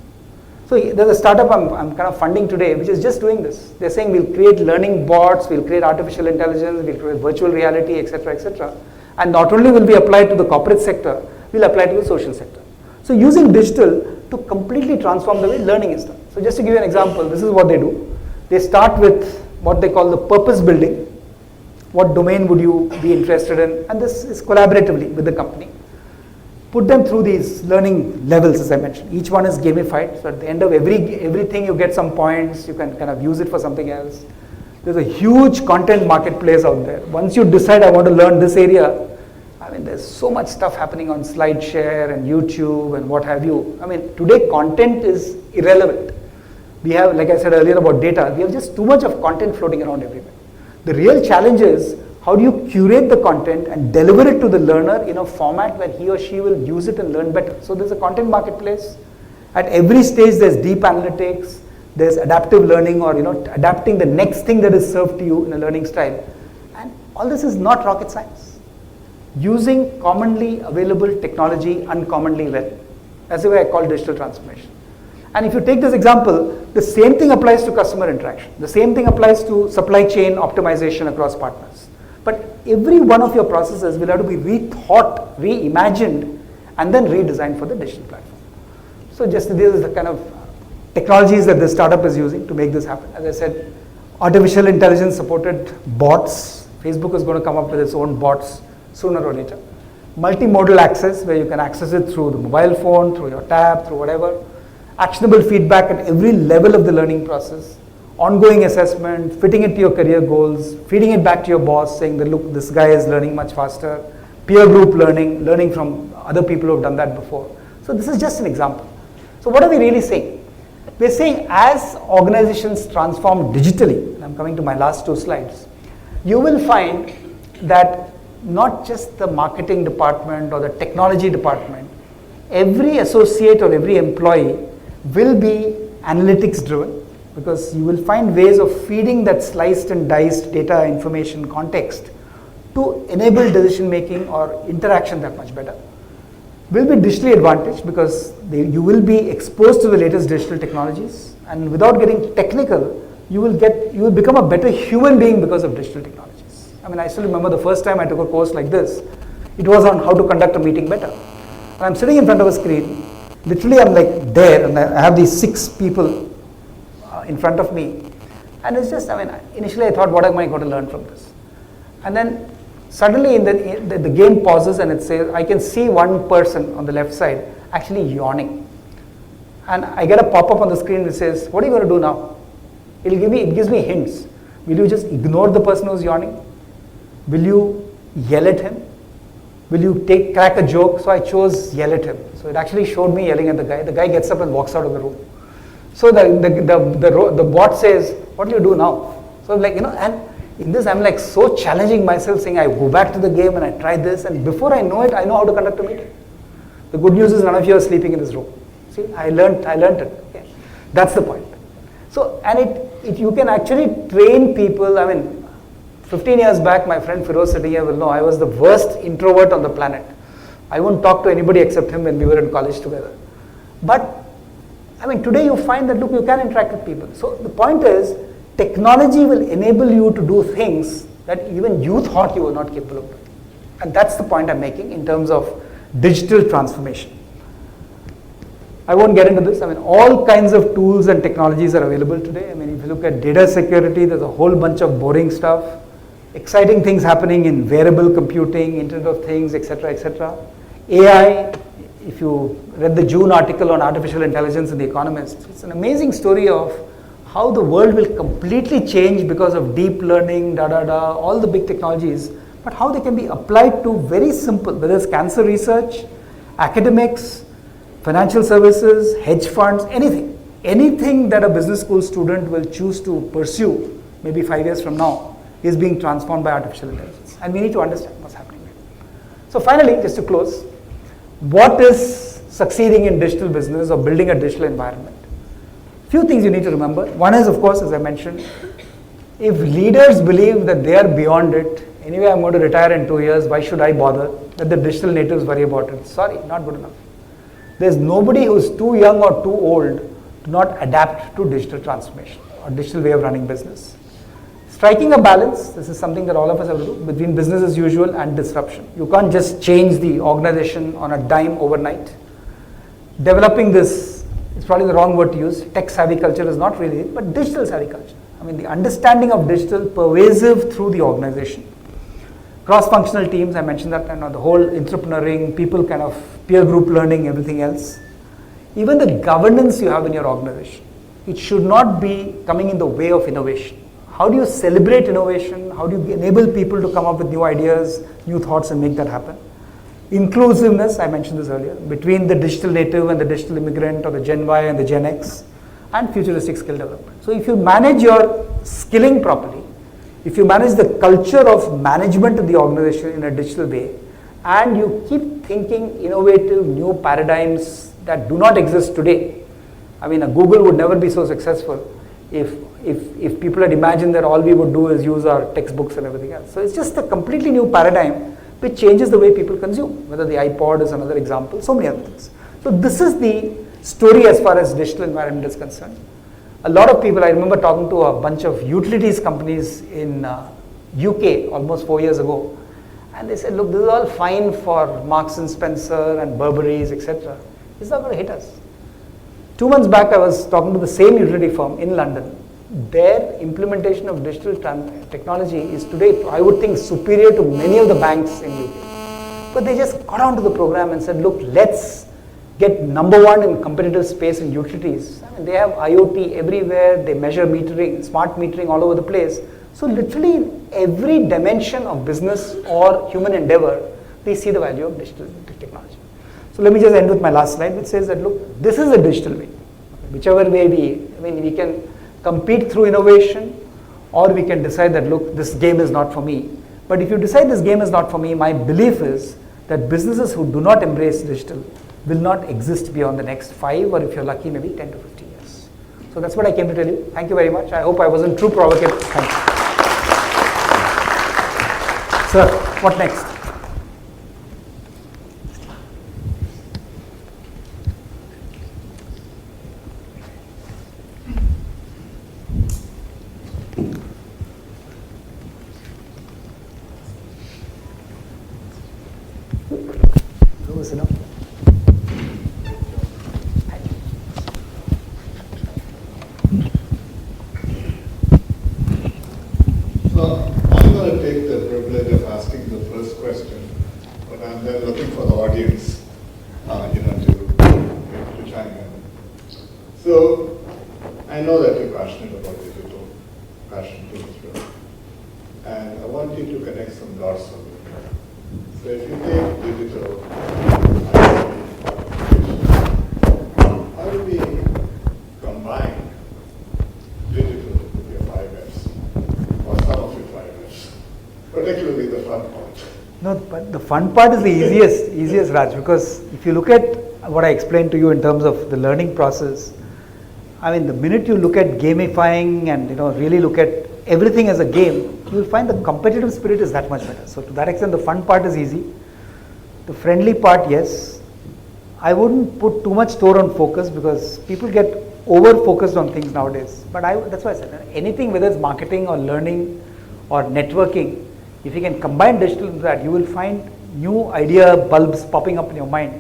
So there's a startup I'm kind of funding today, which is just doing this. They're saying we'll create learning bots, we'll create artificial intelligence, we'll create virtual reality, etc., etc. And not only will be applied to the corporate sector, we'll apply to the social sector. So using digital to completely transform the way learning is done. So just to give you an example, this is what they do. They start with what they call the purpose building. What domain would you be interested in? And this is collaboratively with the company. Put them through these learning levels, as I mentioned. Each one is gamified. So at the end of everything, you get some points. You can kind of use it for something else. There's a huge content marketplace out there. Once you decide I want to learn this area, I mean, there's so much stuff happening on SlideShare and YouTube and what have you. I mean, today content is irrelevant. We have, like I said earlier about data, we have just too much of content floating around everywhere. The real challenge is, how do you curate the content and deliver it to the learner in a format where he or she will use it and learn better? So there's a content marketplace. At every stage there's deep analytics, there's adaptive learning, or adapting the next thing that is served to you in a learning style. And all this is not rocket science. Using commonly available technology uncommonly well. That's the way I call digital transformation. And if you take this example, the same thing applies to customer interaction. The same thing applies to supply chain optimization across partners. But every one of your processes will have to be rethought, reimagined, and then redesigned for the digital platform. So just this is the kind of technologies that this startup is using to make this happen. As I said, Artificial intelligence supported bots. Facebook is going to come up with its own bots sooner or later. Multimodal access, where you can access it through the mobile phone, through your tab, through whatever. Actionable feedback at every level of the learning process. Ongoing assessment, fitting it to your career goals, feeding it back to your boss, saying that look, this guy is learning much faster. Peer group learning, learning from other people who have done that before. So this is just an example. So what are we really saying? We're saying as organizations transform digitally, and I'm coming to my last 2 slides, you will find that not just the marketing department or the technology department, every associate or every employee will be analytics driven, because you will find ways of feeding that sliced and diced data, information, context to enable decision making or interaction that much better. Will be digitally advantaged because you will be exposed to the latest digital technologies, and without getting technical, you will become a better human being because of digital technologies. I mean, I still remember the first time I took a course like this. It was on how to conduct a meeting better. And I'm sitting in front of a screen. Literally, I'm like there, and I have these 6 people in front of me. And it's just, I mean, initially I thought, what am I going to learn from this? And then suddenly the game pauses and it says, I can see one person on the left side actually yawning. And I get a pop-up on the screen that says, what are you going to do now? It gives me hints. Will you just ignore the person who's yawning? Will you yell at him? Will you crack a joke? So I chose yell at him. So it actually showed me yelling at the guy. The guy gets up and walks out of the room. So the bot says, what do you do now? So I'm like, and in this I'm like so challenging myself, saying I go back to the game and I try this, and before I know it, I know how to conduct a meeting. The good news is none of you are sleeping in this room. See, I learned it. Okay. That's the point. So, and you can actually train people. I mean, 15 years back, my friend Firoz sitting here will know I was the worst introvert on the planet. I wouldn't talk to anybody except him when we were in college together. But, I mean, today you find that, look, you can interact with people. So the point is, technology will enable you to do things that even you thought you were not capable of doing. And that's the point I'm making in terms of digital transformation. I won't get into this. I mean, all kinds of tools and technologies are available today. I mean, if you look at data security, there's a whole bunch of boring stuff. Exciting things happening in wearable computing, Internet of Things, etc., etc. AI, if you read the June article on artificial intelligence in The Economist, it's an amazing story of how the world will completely change because of deep learning, all the big technologies, but how they can be applied to very simple, whether it's cancer research, academics, financial services, hedge funds, anything. Anything that a business school student will choose to pursue, maybe 5 years from now, is being transformed by artificial intelligence. And we need to understand what's happening there. So finally, just to close, what is succeeding in digital business or building a digital environment? Few things you need to remember. One is, of course, as I mentioned, if leaders believe that they are beyond it, anyway I'm going to retire in 2 years, why should I bother? Let the digital natives worry about it. Sorry, not good enough. There's nobody who's too young or too old to not adapt to digital transformation or digital way of running business. Striking a balance, this is something that all of us have to do, between business as usual and disruption. You can't just change the organization on a dime overnight. Developing this, it's probably the wrong word to use, tech savvy culture is not really it, but digital savvy culture. I mean, the understanding of digital pervasive through the organization. Cross-functional teams, I mentioned that, the whole entrepreneuring, people kind of peer group learning, everything else. Even the governance you have in your organization, it should not be coming in the way of innovation. How do you celebrate innovation? How do you enable people to come up with new ideas, new thoughts, and make that happen? Inclusiveness, I mentioned this earlier, between the digital native and the digital immigrant, or the Gen Y and the Gen X, and futuristic skill development. So if you manage your skilling properly, if you manage the culture of management of the organization in a digital way, and you keep thinking innovative new paradigms that do not exist today. I mean, a Google would never be so successful if people had imagined that all we would do is use our textbooks and everything else. So it's just a completely new paradigm which changes the way people consume, whether the iPod is another example, so many other things. So this is the story as far as digital environment is concerned. A lot of people, I remember talking to a bunch of utilities companies in UK almost 4 years ago, and they said, look, this is all fine for Marks and Spencer and Burberry's, etc. It's not going to hit us. 2 months back, I was talking to the same utility firm in London, their implementation of digital technology is today, I would think, superior to many of the banks in UK. But they just got onto the program and said, look, let's get number one in competitive space in utilities. I mean, they have IoT everywhere, they measure metering, smart metering all over the place. So literally in every dimension of business or human endeavor, they see the value of digital technology. So let me just end with my last slide, which says that, look, this is a digital way. Whichever way we can compete through innovation, or we can decide that, look, this game is not for me. But if you decide this game is not for me, my belief is that businesses who do not embrace digital will not exist beyond the next 5, or if you're lucky, maybe 10 to 15 years. So that's what I came to tell you. Thank you very much. I hope I wasn't too provocative. Thank you. Sir, what next? I'm going to take the privilege of asking the first question, but I'm then looking for the audience, to chime in. So, I know that you're passionate about digital, passion to this, and I want you to connect some dots for me. So, if you take digital, how do we combine digital with your 5S, or some of your 5S, particularly the fun part? No, but the fun part is the easiest, Raj, because if you look at what I explained to you in terms of the learning process, I mean, the minute you look at gamifying and really look at everything as a game, you will find the competitive spirit is that much better. So to that extent, the fun part is easy. The friendly part, yes. I wouldn't put too much store on focus because people get over-focused on things nowadays. But that's why I said, anything, whether it's marketing or learning or networking, if you can combine digital into that, you will find new idea bulbs popping up in your mind,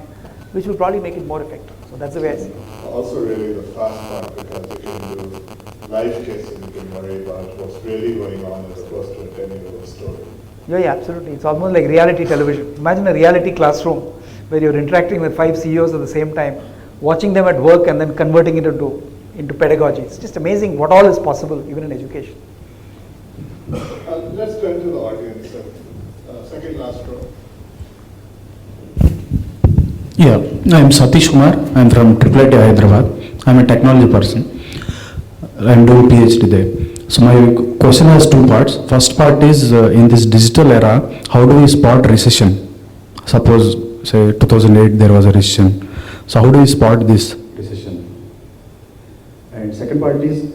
which will probably make it more effective. So that's the way I see it. Also really the fast part, because you can do live cases, you can worry about what's really going on as opposed to a 10-year-old story. Yeah, absolutely. It's almost like reality television. Imagine a reality classroom where you're interacting with 5 CEOs at the same time, watching them at work and then converting it into pedagogy. It's just amazing what all is possible, even in education. Let's turn to the audience. Second last row. Yeah, I'm Satish Kumar. I'm from IIIT Hyderabad. I'm a technology person. I'm doing PhD there. So my question has two parts. First part is in this digital era, how do we spot recession? Suppose, say 2008 there was a recession. So how do we spot this recession? And second part is,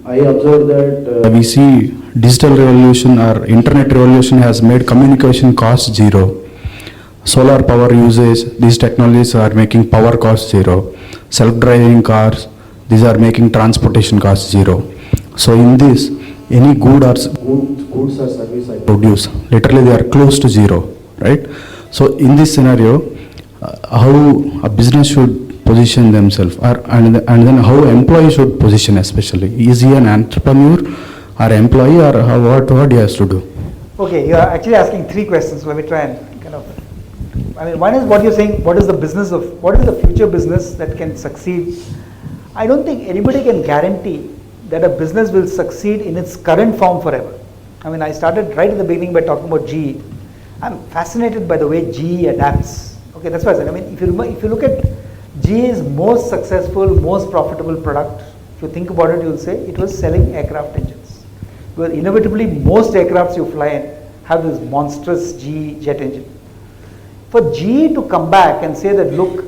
I observe that we see digital revolution or internet revolution has made communication cost zero. Solar power usage, these technologies are making power cost zero. Self-driving cars, these are making transportation cost zero. So in this, any goods or service I produce, literally they are close to zero, right? So in this scenario, how a business should position themselves, and then how employee should position especially. Is he an entrepreneur or employee, or what he has to do? Okay, you are actually asking 3 questions. Let me try and one is what you're saying, what is the future business that can succeed? I don't think anybody can guarantee that a business will succeed in its current form forever. I started right at the beginning by talking about GE. I'm fascinated by the way GE adapts. Okay, that's why I said, if you look at GE's most successful, most profitable product, if you think about it, you'll say it was selling aircraft engines. Because inevitably, most aircrafts you fly in have this monstrous GE jet engine. For GE to come back and say that, look,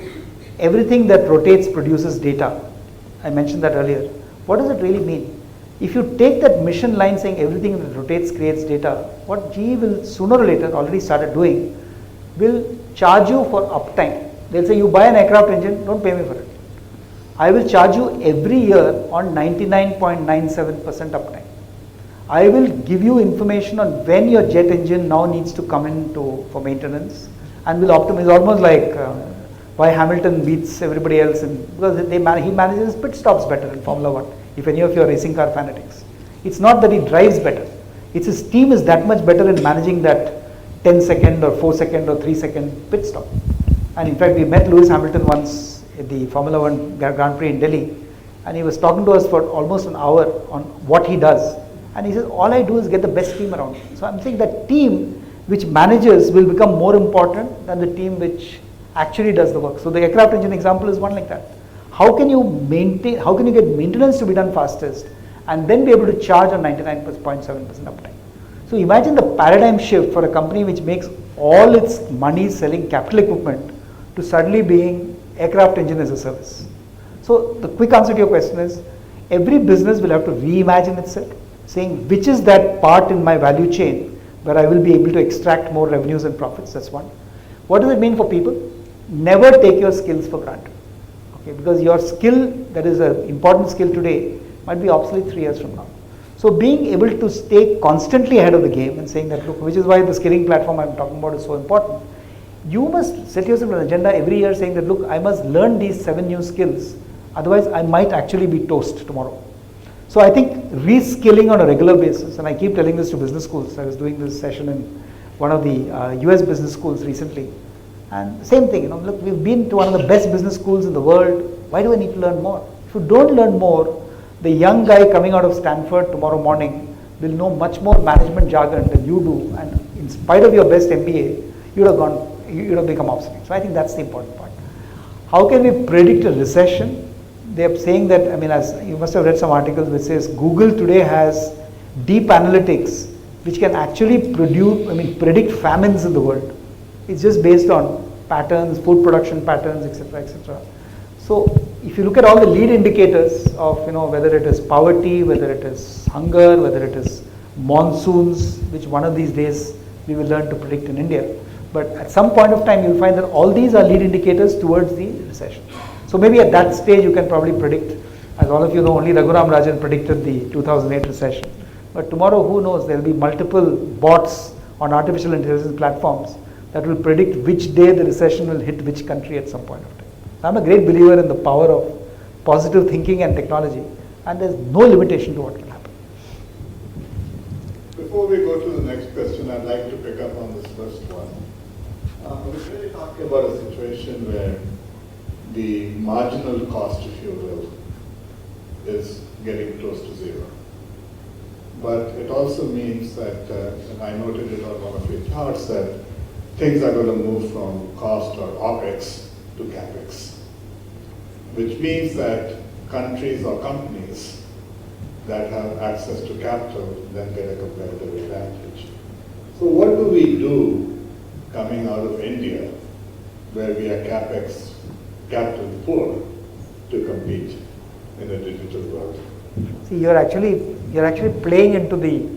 everything that rotates produces data, I mentioned that earlier, what does it really mean? If you take that mission line saying everything that rotates creates data, what GE will sooner or later, already started doing, will charge you for uptime. They'll say, you buy an aircraft engine, don't pay me for it. I will charge you every year on 99.97% uptime. I will give you information on when your jet engine now needs to come in for maintenance, and will optimize. It's almost like why Hamilton beats everybody else, because he manages pit stops better in Formula 1. if any of you are racing car fanatics. It's not that he drives better. It's his team is that much better in managing that 10-second or 4-second or 3-second pit stop. And in fact, we met Lewis Hamilton once at the Formula One Grand Prix in Delhi, and he was talking to us for almost an hour on what he does. And he says, all I do is get the best team around me. So I'm saying that team which manages will become more important than the team which actually does the work. So the aircraft engine example is one like that. How can you get maintenance to be done fastest and then be able to charge on 99.7% uptime? So imagine the paradigm shift for a company which makes all its money selling capital equipment to suddenly being aircraft engine as a service. So the quick answer to your question is, every business will have to reimagine itself, saying which is that part in my value chain where I will be able to extract more revenues and profits. That's one. What does it mean for people? Never take your skills for granted. Okay, because your skill that is an important skill today might be obsolete 3 years from now. So being able to stay constantly ahead of the game and saying that, look, which is why the skilling platform I'm talking about is so important. You must set yourself an agenda every year saying that, look, I must learn these 7 new skills, otherwise I might actually be toast tomorrow. So I think reskilling on a regular basis, and I keep telling this to business schools. I was doing this session in one of the US business schools recently. And same thing, look, we've been to one of the best business schools in the world. Why do I need to learn more? If you don't learn more, the young guy coming out of Stanford tomorrow morning will know much more management jargon than you do. And in spite of your best MBA, you'd have become obsolete. So I think that's the important part. How can we predict a recession? They are saying that, as you must have read some articles which says Google today has deep analytics which can actually predict famines in the world. It's just based on patterns, food production patterns, etc., etc. So if you look at all the lead indicators of, whether it is poverty, whether it is hunger, whether it is monsoons, which one of these days we will learn to predict in India. But at some point of time, you'll find that all these are lead indicators towards the recession. So maybe at that stage you can probably predict, as all of you know, only Raghuram Rajan predicted the 2008 recession. But tomorrow, who knows, there will be multiple bots on artificial intelligence platforms that will predict which day the recession will hit which country at some point of time. So I'm a great believer in the power of positive thinking and technology, and there's no limitation to what can happen. Before we go to the next question, I'd like to pick up on this first one. We're really talking about a situation where the marginal cost, if you will, is getting close to zero. But it also means that, and I noted it on one of your charts, that things are going to move from cost or OPEX to CAPEX, which means that countries or companies that have access to capital then get a competitive advantage. So what do we do coming out of India, where we are CAPEX capital poor, to compete in a digital world? See, you're actually playing into the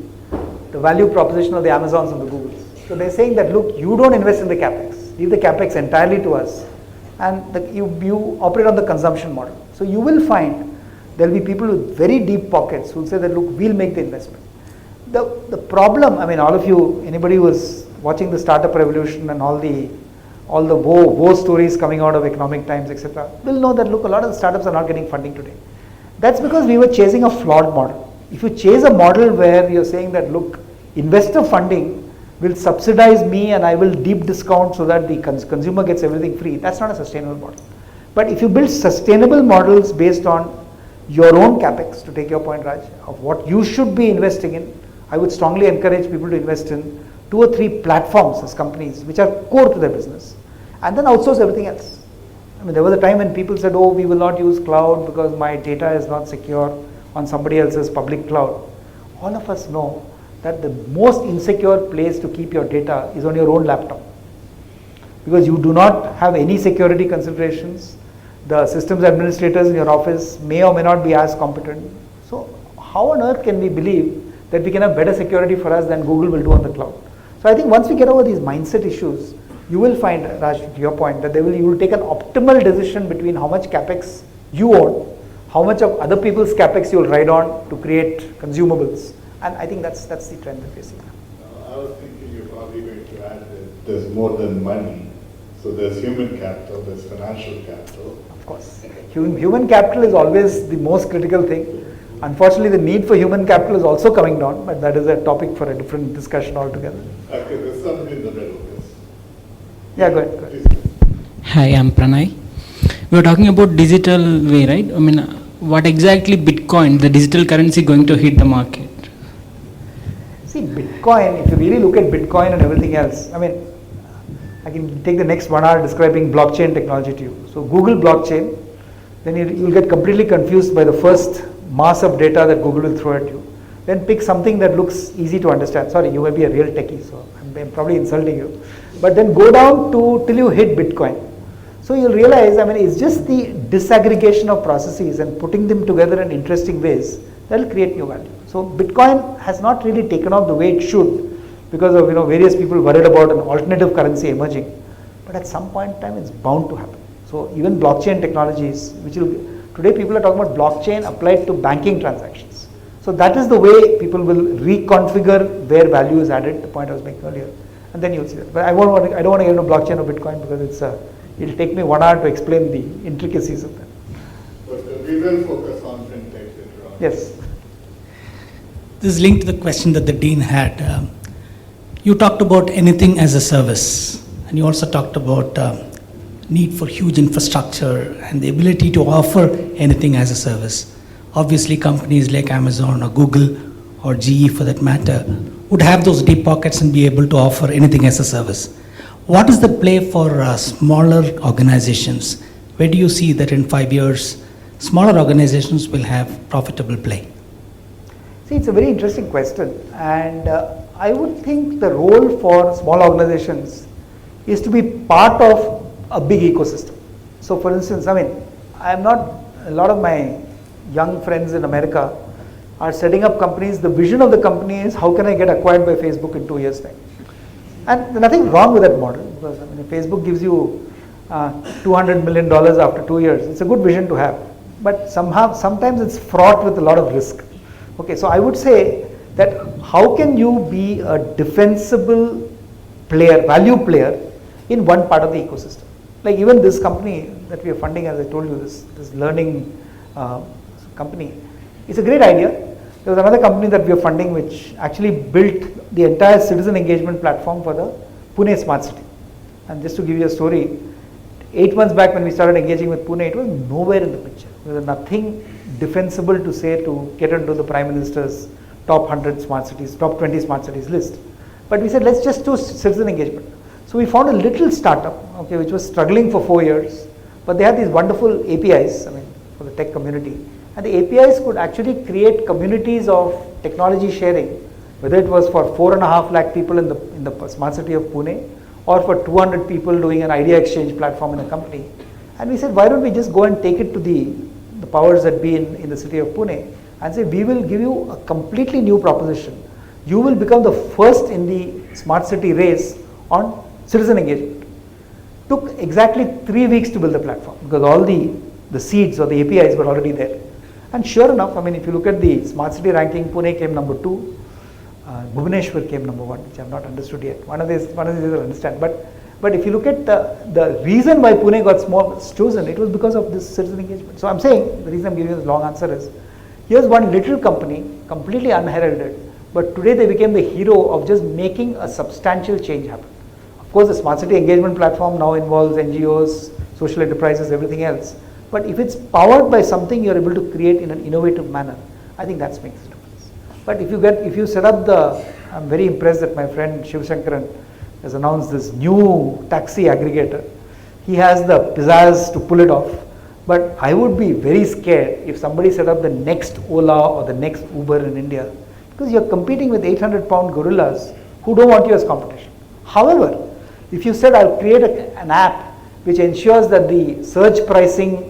value proposition of the Amazons and the Googles. So they're saying that, look, you don't invest in the CAPEX, leave the CAPEX entirely to us, and you operate on the consumption model. So you will find there'll be people with very deep pockets who'll say that, look, we'll make the investment. The problem, all of you, anybody who was watching the startup revolution and all the woe stories coming out of Economic Times, etc., will know that, look, a lot of the startups are not getting funding today. That's because we were chasing a flawed model. If you chase a model where you're saying that, look, investor funding will subsidize me and I will deep discount so that the consumer gets everything free, that's not a sustainable model. But if you build sustainable models based on your own CAPEX, to take your point, Raj, of what you should be investing in, I would strongly encourage people to invest in 2 or 3 platforms as companies which are core to their business, and then outsource everything else. There was a time when people said, oh, we will not use cloud because my data is not secure on somebody else's public cloud. All of us know that the most insecure place to keep your data is on your own laptop, because you do not have any security considerations. The systems administrators in your office may or may not be as competent. So how on earth can we believe that we can have better security for us than Google will do on the cloud? So I think once we get over these mindset issues, you will find, Raj, to your point, that you will take an optimal decision between how much CAPEX you own, how much of other people's CAPEX you will ride on to create consumables. And I think that's the trend that we're seeing. I was thinking you're probably going to add that there's more than money. So there's human capital, there's financial capital. Of course. Human capital is always the most critical thing. Unfortunately, the need for human capital is also coming down, but that is a topic for a different discussion altogether. Okay, there's somebody in the middle. Yes. Yeah, go ahead. Go ahead. Hi, I'm Pranay. We were talking about digital way, right? I mean, what exactly Bitcoin, the digital currency, going to hit the market? See, Bitcoin, if you really look at Bitcoin and everything else, I mean, I can take the next 1 hour describing blockchain technology to you. So Google blockchain, then you'll get completely confused by the first mass of data that Google will throw at you. Then pick something that looks easy to understand. Sorry, you may be a real techie, so I'm probably insulting you. But then go down to till you hit Bitcoin. So you'll realize, I mean, it's just the disaggregation of processes and putting them together in interesting ways that will create new value. So Bitcoin has not really taken off the way it should because of various people worried about an alternative currency emerging. But at some point in time, it's bound to happen. So even blockchain technologies, today people are talking about blockchain applied to banking transactions. So that is the way people will reconfigure where value is added, the point I was making earlier. And then you'll see that. But I don't want to get into blockchain or Bitcoin because it'll take me 1 hour to explain the intricacies of that. But we will focus on fintech later on. Yes. This is linked to the question that the Dean had. You talked about anything as a service, and you also talked about need for huge infrastructure and the ability to offer anything as a service. Obviously, companies like Amazon or Google or GE for that matter would have those deep pockets and be able to offer anything as a service. What is the play for smaller organizations? Where do you see that in 5 years, smaller organizations will have profitable play? See, it's a very interesting question, and I would think the role for small organizations is to be part of a big ecosystem. So for instance, I mean, a lot of my young friends in America are setting up companies. The vision of the company is, how can I get acquired by Facebook in 2 years' time? And there's nothing wrong with that model, because I mean, if Facebook gives you $200 million after 2 years, it's a good vision to have. But sometimes it's fraught with a lot of risk. Okay, so I would say that how can you be a defensible player, value player in one part of the ecosystem? Like even this company that we are funding, as I told you, this learning company, it's a great idea. There was another company that we are funding which actually built the entire citizen engagement platform for the Pune Smart City. And just to give you a story, 8 months back when we started engaging with Pune, it was nowhere in the picture. There was nothing defensible to say to get into the Prime Minister's top 100 smart cities, top 20 smart cities list. But we said, let's just do citizen engagement. So we found a little startup, okay, which was struggling for 4 years, but they had these wonderful APIs, I mean, for the tech community. And the APIs could actually create communities of technology sharing, whether it was for 4.5 lakh people in the smart city of Pune, or for 200 people doing an idea exchange platform in a company. And we said, why don't we just go and take it to the powers that be in the city of Pune and say, we will give you a completely new proposition. You will become the first in the smart city race on citizen engagement. Took exactly 3 weeks to build the platform because all the seeds or the APIs were already there. And sure enough, I mean, if you look at the smart city ranking, Pune came number 2, Bhubaneswar came number 1, which I have not understood yet. One of these you'll understand. But if you look at the reason why Pune got chosen, it was because of this citizen engagement. So I'm saying, the reason I'm giving you this long answer is, here's one little company, completely unheralded, but today they became the hero of just making a substantial change happen. Of course, the smart city engagement platform now involves NGOs, social enterprises, everything else. But if it's powered by something you're able to create in an innovative manner, I think that makes a difference. But if you set up I'm very impressed that my friend Shiv Shankaran has announced this new taxi aggregator. He has the pizzazz to pull it off. But I would be very scared if somebody set up the next Ola or the next Uber in India, because you're competing with 800-pound gorillas who don't want you as competition. However, if you said, I'll create an app which ensures that the surge pricing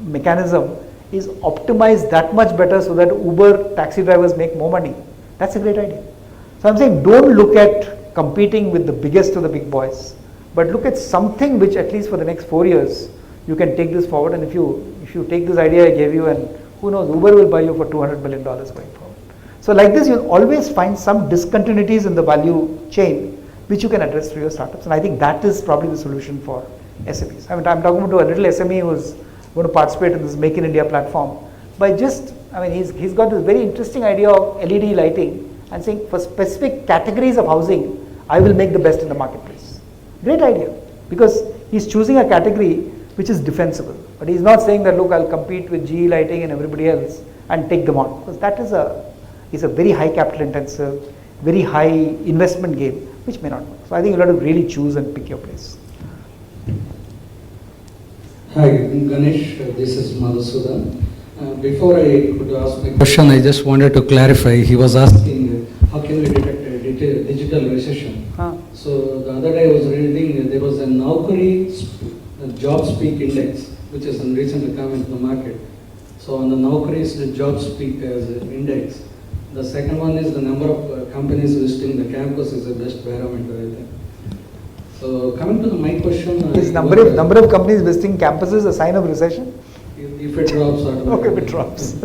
mechanism is optimized that much better so that Uber taxi drivers make more money, that's a great idea. So I'm saying, don't look at competing with the biggest of the big boys, but look at something which at least for the next 4 years you can take this forward. And if you take this idea I gave you, and who knows, Uber will buy you for $200 million going forward. So like this, you'll always find some discontinuities in the value chain which you can address through your startups. And I think that is probably the solution for SMEs. I mean, I'm talking to a little SME who's going to participate in this Make in India platform by just I mean, he's got this very interesting idea of LED lighting and saying for specific categories of housing, I will make the best in the marketplace. Great idea, because he's choosing a category which is defensible. But he's not saying that, look, I'll compete with GE Lighting and everybody else and take them on, because that is a very high capital intensive, very high investment game, which may not work. So I think you'll have to really choose and pick your place. Hi, Ganesh, this is Madhusudan. Before I could ask my question, I just wanted to clarify. He was asking how can we detect a digital recession. So the other day I was reading there was a Naukri job speak index, which has recently come into the market. So on the Naukri's job speak as an index. The second one is the number of companies visiting the campus is the best parameter, I think. So coming to my question, is number of companies visiting campuses a sign of recession? If it drops, okay, if it drops.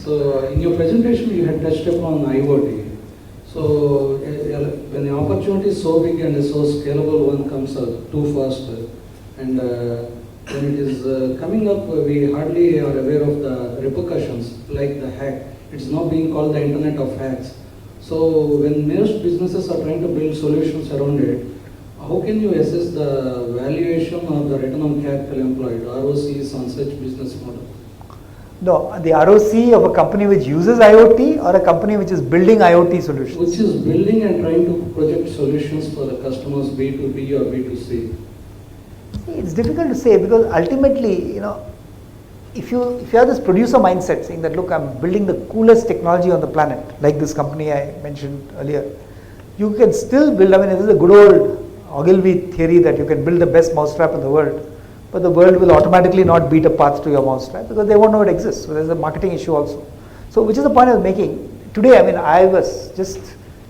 So in your presentation, you had touched upon IoT. So when the opportunity is so big and is so scalable, one comes out too fast, and when it is coming up, we hardly are aware of the repercussions, like the hack. It's now being called the Internet of Hacks. So when most businesses are trying to build solutions around it, how can you assess the valuation or the return on capital employed, ROCs on such business model? No, the ROC of a company which uses IoT or a company which is building IoT solutions? Which is building and trying to project solutions for the customers B2B or B2C. It's difficult to say, because ultimately, if you have this producer mindset saying that, look, I'm building the coolest technology on the planet, like this company I mentioned earlier, you can still build. I mean, this is a good old Ogilvy theory that you can build the best mousetrap in the world, but the world will automatically not beat a path to your mousetrap because they won't know it exists. So there's a marketing issue also. So which is the point I was making. Today, I mean, I was just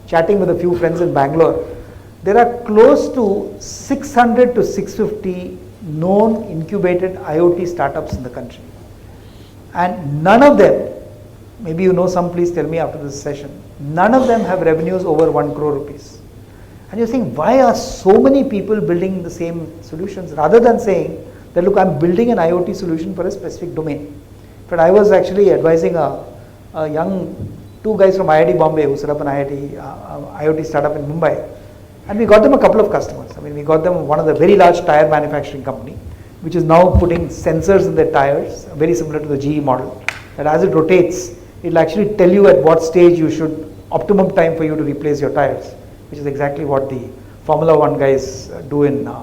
chatting with a few friends in Bangalore. There are close to 600 to 650 known incubated IoT startups in the country. And none of them, maybe you know some, please tell me after this session, none of them have revenues over 1 crore rupees. And you're saying, why are so many people building the same solutions, rather than saying that, look, I'm building an IoT solution for a specific domain. But I was actually advising a young, two guys from IIT Bombay who set up an IoT startup in Mumbai. And we got them a couple of customers. I mean, we got them one of the very large tire manufacturing company, which is now putting sensors in their tires, very similar to the GE model, that as it rotates, it will actually tell you at what stage you should, optimum time for you to replace your tires, which is exactly what the Formula One guys do in the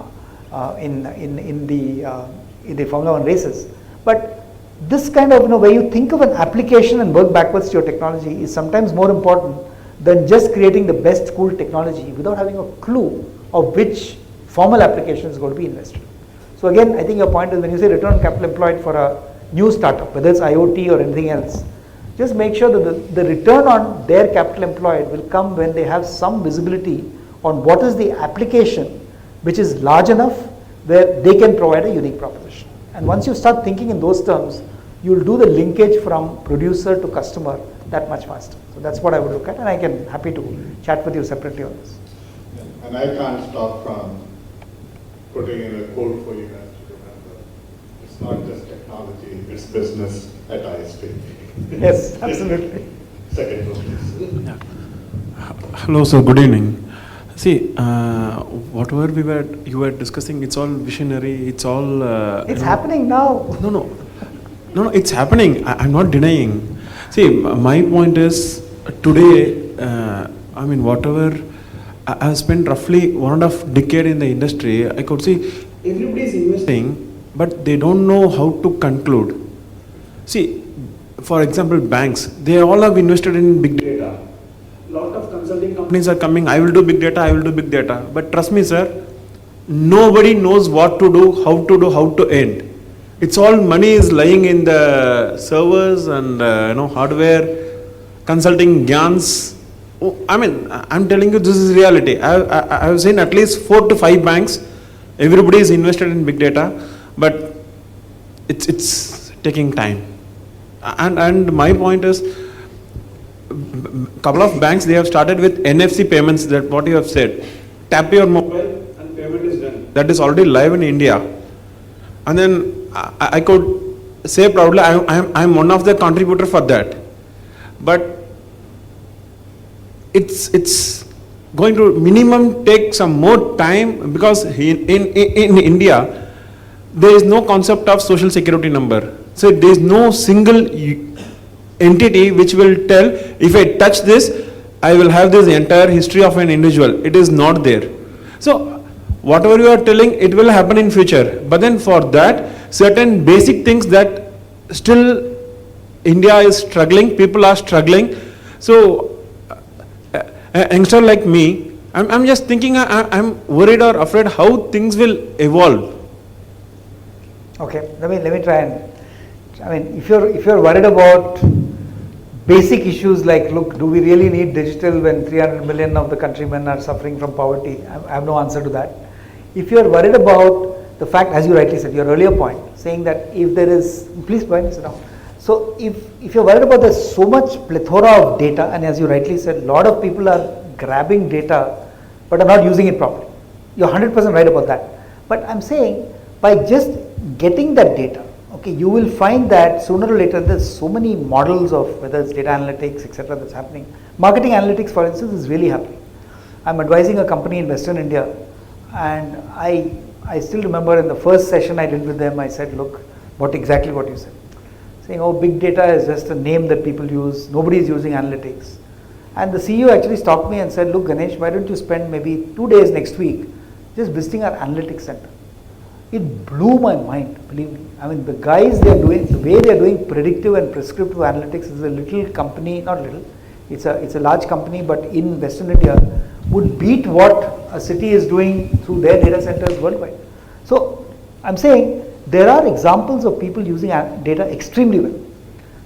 Formula One races. But this kind of, where you think of an application and work backwards to your technology is sometimes more important than just creating the best cool technology without having a clue of which formal application is going to be invested. So again, I think your point is, when you say return on capital employed for a new startup, whether it's IoT or anything else, just make sure that the return on their capital employed will come when they have some visibility on what is the application which is large enough where they can provide a unique proposition. And once you start thinking in those terms, you'll do the linkage from producer to customer that much faster. So that's what I would look at, and I can happy to chat with you separately on this. Yeah. And I can't stop from putting in a quote for you guys to remember. It's not just technology, it's business at ISP. Yes, absolutely. Second one, please. Yeah. Hello, sir. Good evening. See, whatever you were discussing, it's all visionary. It's all. It's happening now. No, it's happening. I'm not denying. See, my point is today. I mean, whatever I've spent roughly 1.5 decade in the industry. I could see everybody is investing, but they don't know how to conclude. See, for example, banks. They all have invested in big data. Lot of consulting companies are coming. I will do big data. I will do big data. But trust me, sir. Nobody knows what to do, how to end. It's all money is lying in the servers and hardware, consulting gyans. Oh, I mean, I'm telling you, this is reality. I have seen at least 4 to 5 banks. Everybody is invested in big data, but it's taking time. And my point is, couple of banks, they have started with NFC payments. That what you have said, tap your mobile and payment is done. That is already live in India. And then I could say proudly, I'm one of the contributor for that. But it's going to minimum take some more time, because in India, there is no concept of social security number. So there is no single entity which will tell, if I touch this, I will have this entire history of an individual. It is not there. So whatever you are telling, it will happen in future. But then for that, certain basic things that still India is struggling, people are struggling. So a youngster like me, I'm just thinking, I'm worried or afraid how things will evolve. Okay, let me try and, I mean, if you're worried about basic issues like, look, do we really need digital when 300 million of the countrymen are suffering from poverty? I have no answer to that. If you're worried about the fact, as you rightly said, your earlier point, saying that if there is, please sit down. So if you're worried about there's so much plethora of data, and as you rightly said, a lot of people are grabbing data but are not using it properly. You're 100% right about that. But I'm saying, by just getting that data, okay, you will find that sooner or later there's so many models of whether it's data analytics, etc. that's happening. Marketing analytics, for instance, is really happening. I'm advising a company in Western India, and I still remember in the first session I did with them, I said, look, exactly what you said. Saying, oh, big data is just a name that people use, nobody is using analytics. And the CEO actually stopped me and said, look, Ganesh, why don't you spend maybe 2 days next week just visiting our analytics center? It blew my mind, believe me. I mean, the guys the way they are doing predictive and prescriptive analytics is a little company, not little, it's a large company, but in Western India would beat what a city is doing through their data centers worldwide. So I'm saying there are examples of people using data extremely well.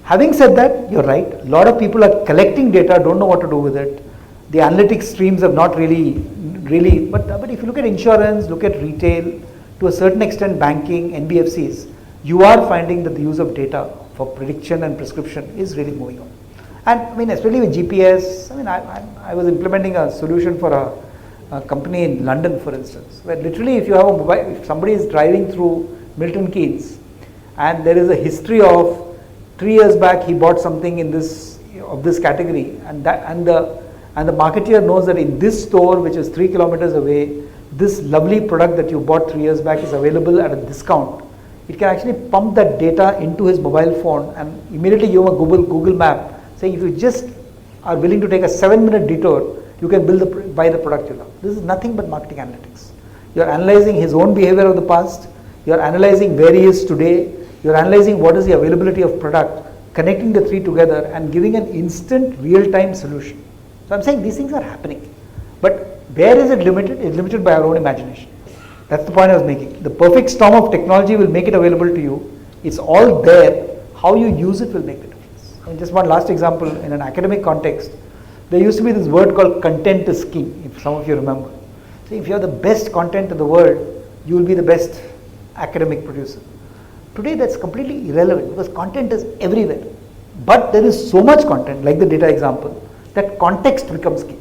Having said that, you're right, a lot of people are collecting data, don't know what to do with it. The analytics streams have not really, but if you look at insurance, look at retail, to a certain extent banking, NBFCs, you are finding that the use of data for prediction and prescription is really moving on. And I mean, especially with GPS, I mean, I was implementing a solution for a company in London, for instance, where literally if you have a mobile, if somebody is driving through Milton Keynes and there is a history of 3 years back he bought something in this category, and the marketeer knows that in this store, which is 3 kilometers away, this lovely product that you bought 3 years back is available at a discount. It can actually pump that data into his mobile phone and immediately give him a Google map saying, if you just are willing to take a 7-minute detour, you can buy the product you love. This is nothing but marketing analytics. You are analyzing his own behavior of the past, you are analyzing where he is today, you are analyzing what is the availability of product, connecting the three together and giving an instant real-time solution. So I'm saying these things are happening. But where is it limited? It's limited by our own imagination. That's the point I was making. The perfect storm of technology will make it available to you. It's all there. How you use it will make the difference. I mean, just one last example, in an academic context, there used to be this word called content is king, if some of you remember. So if you have the best content in the world, you will be the best academic producer. Today that's completely irrelevant because content is everywhere. But there is so much content, like the data example, that context becomes key.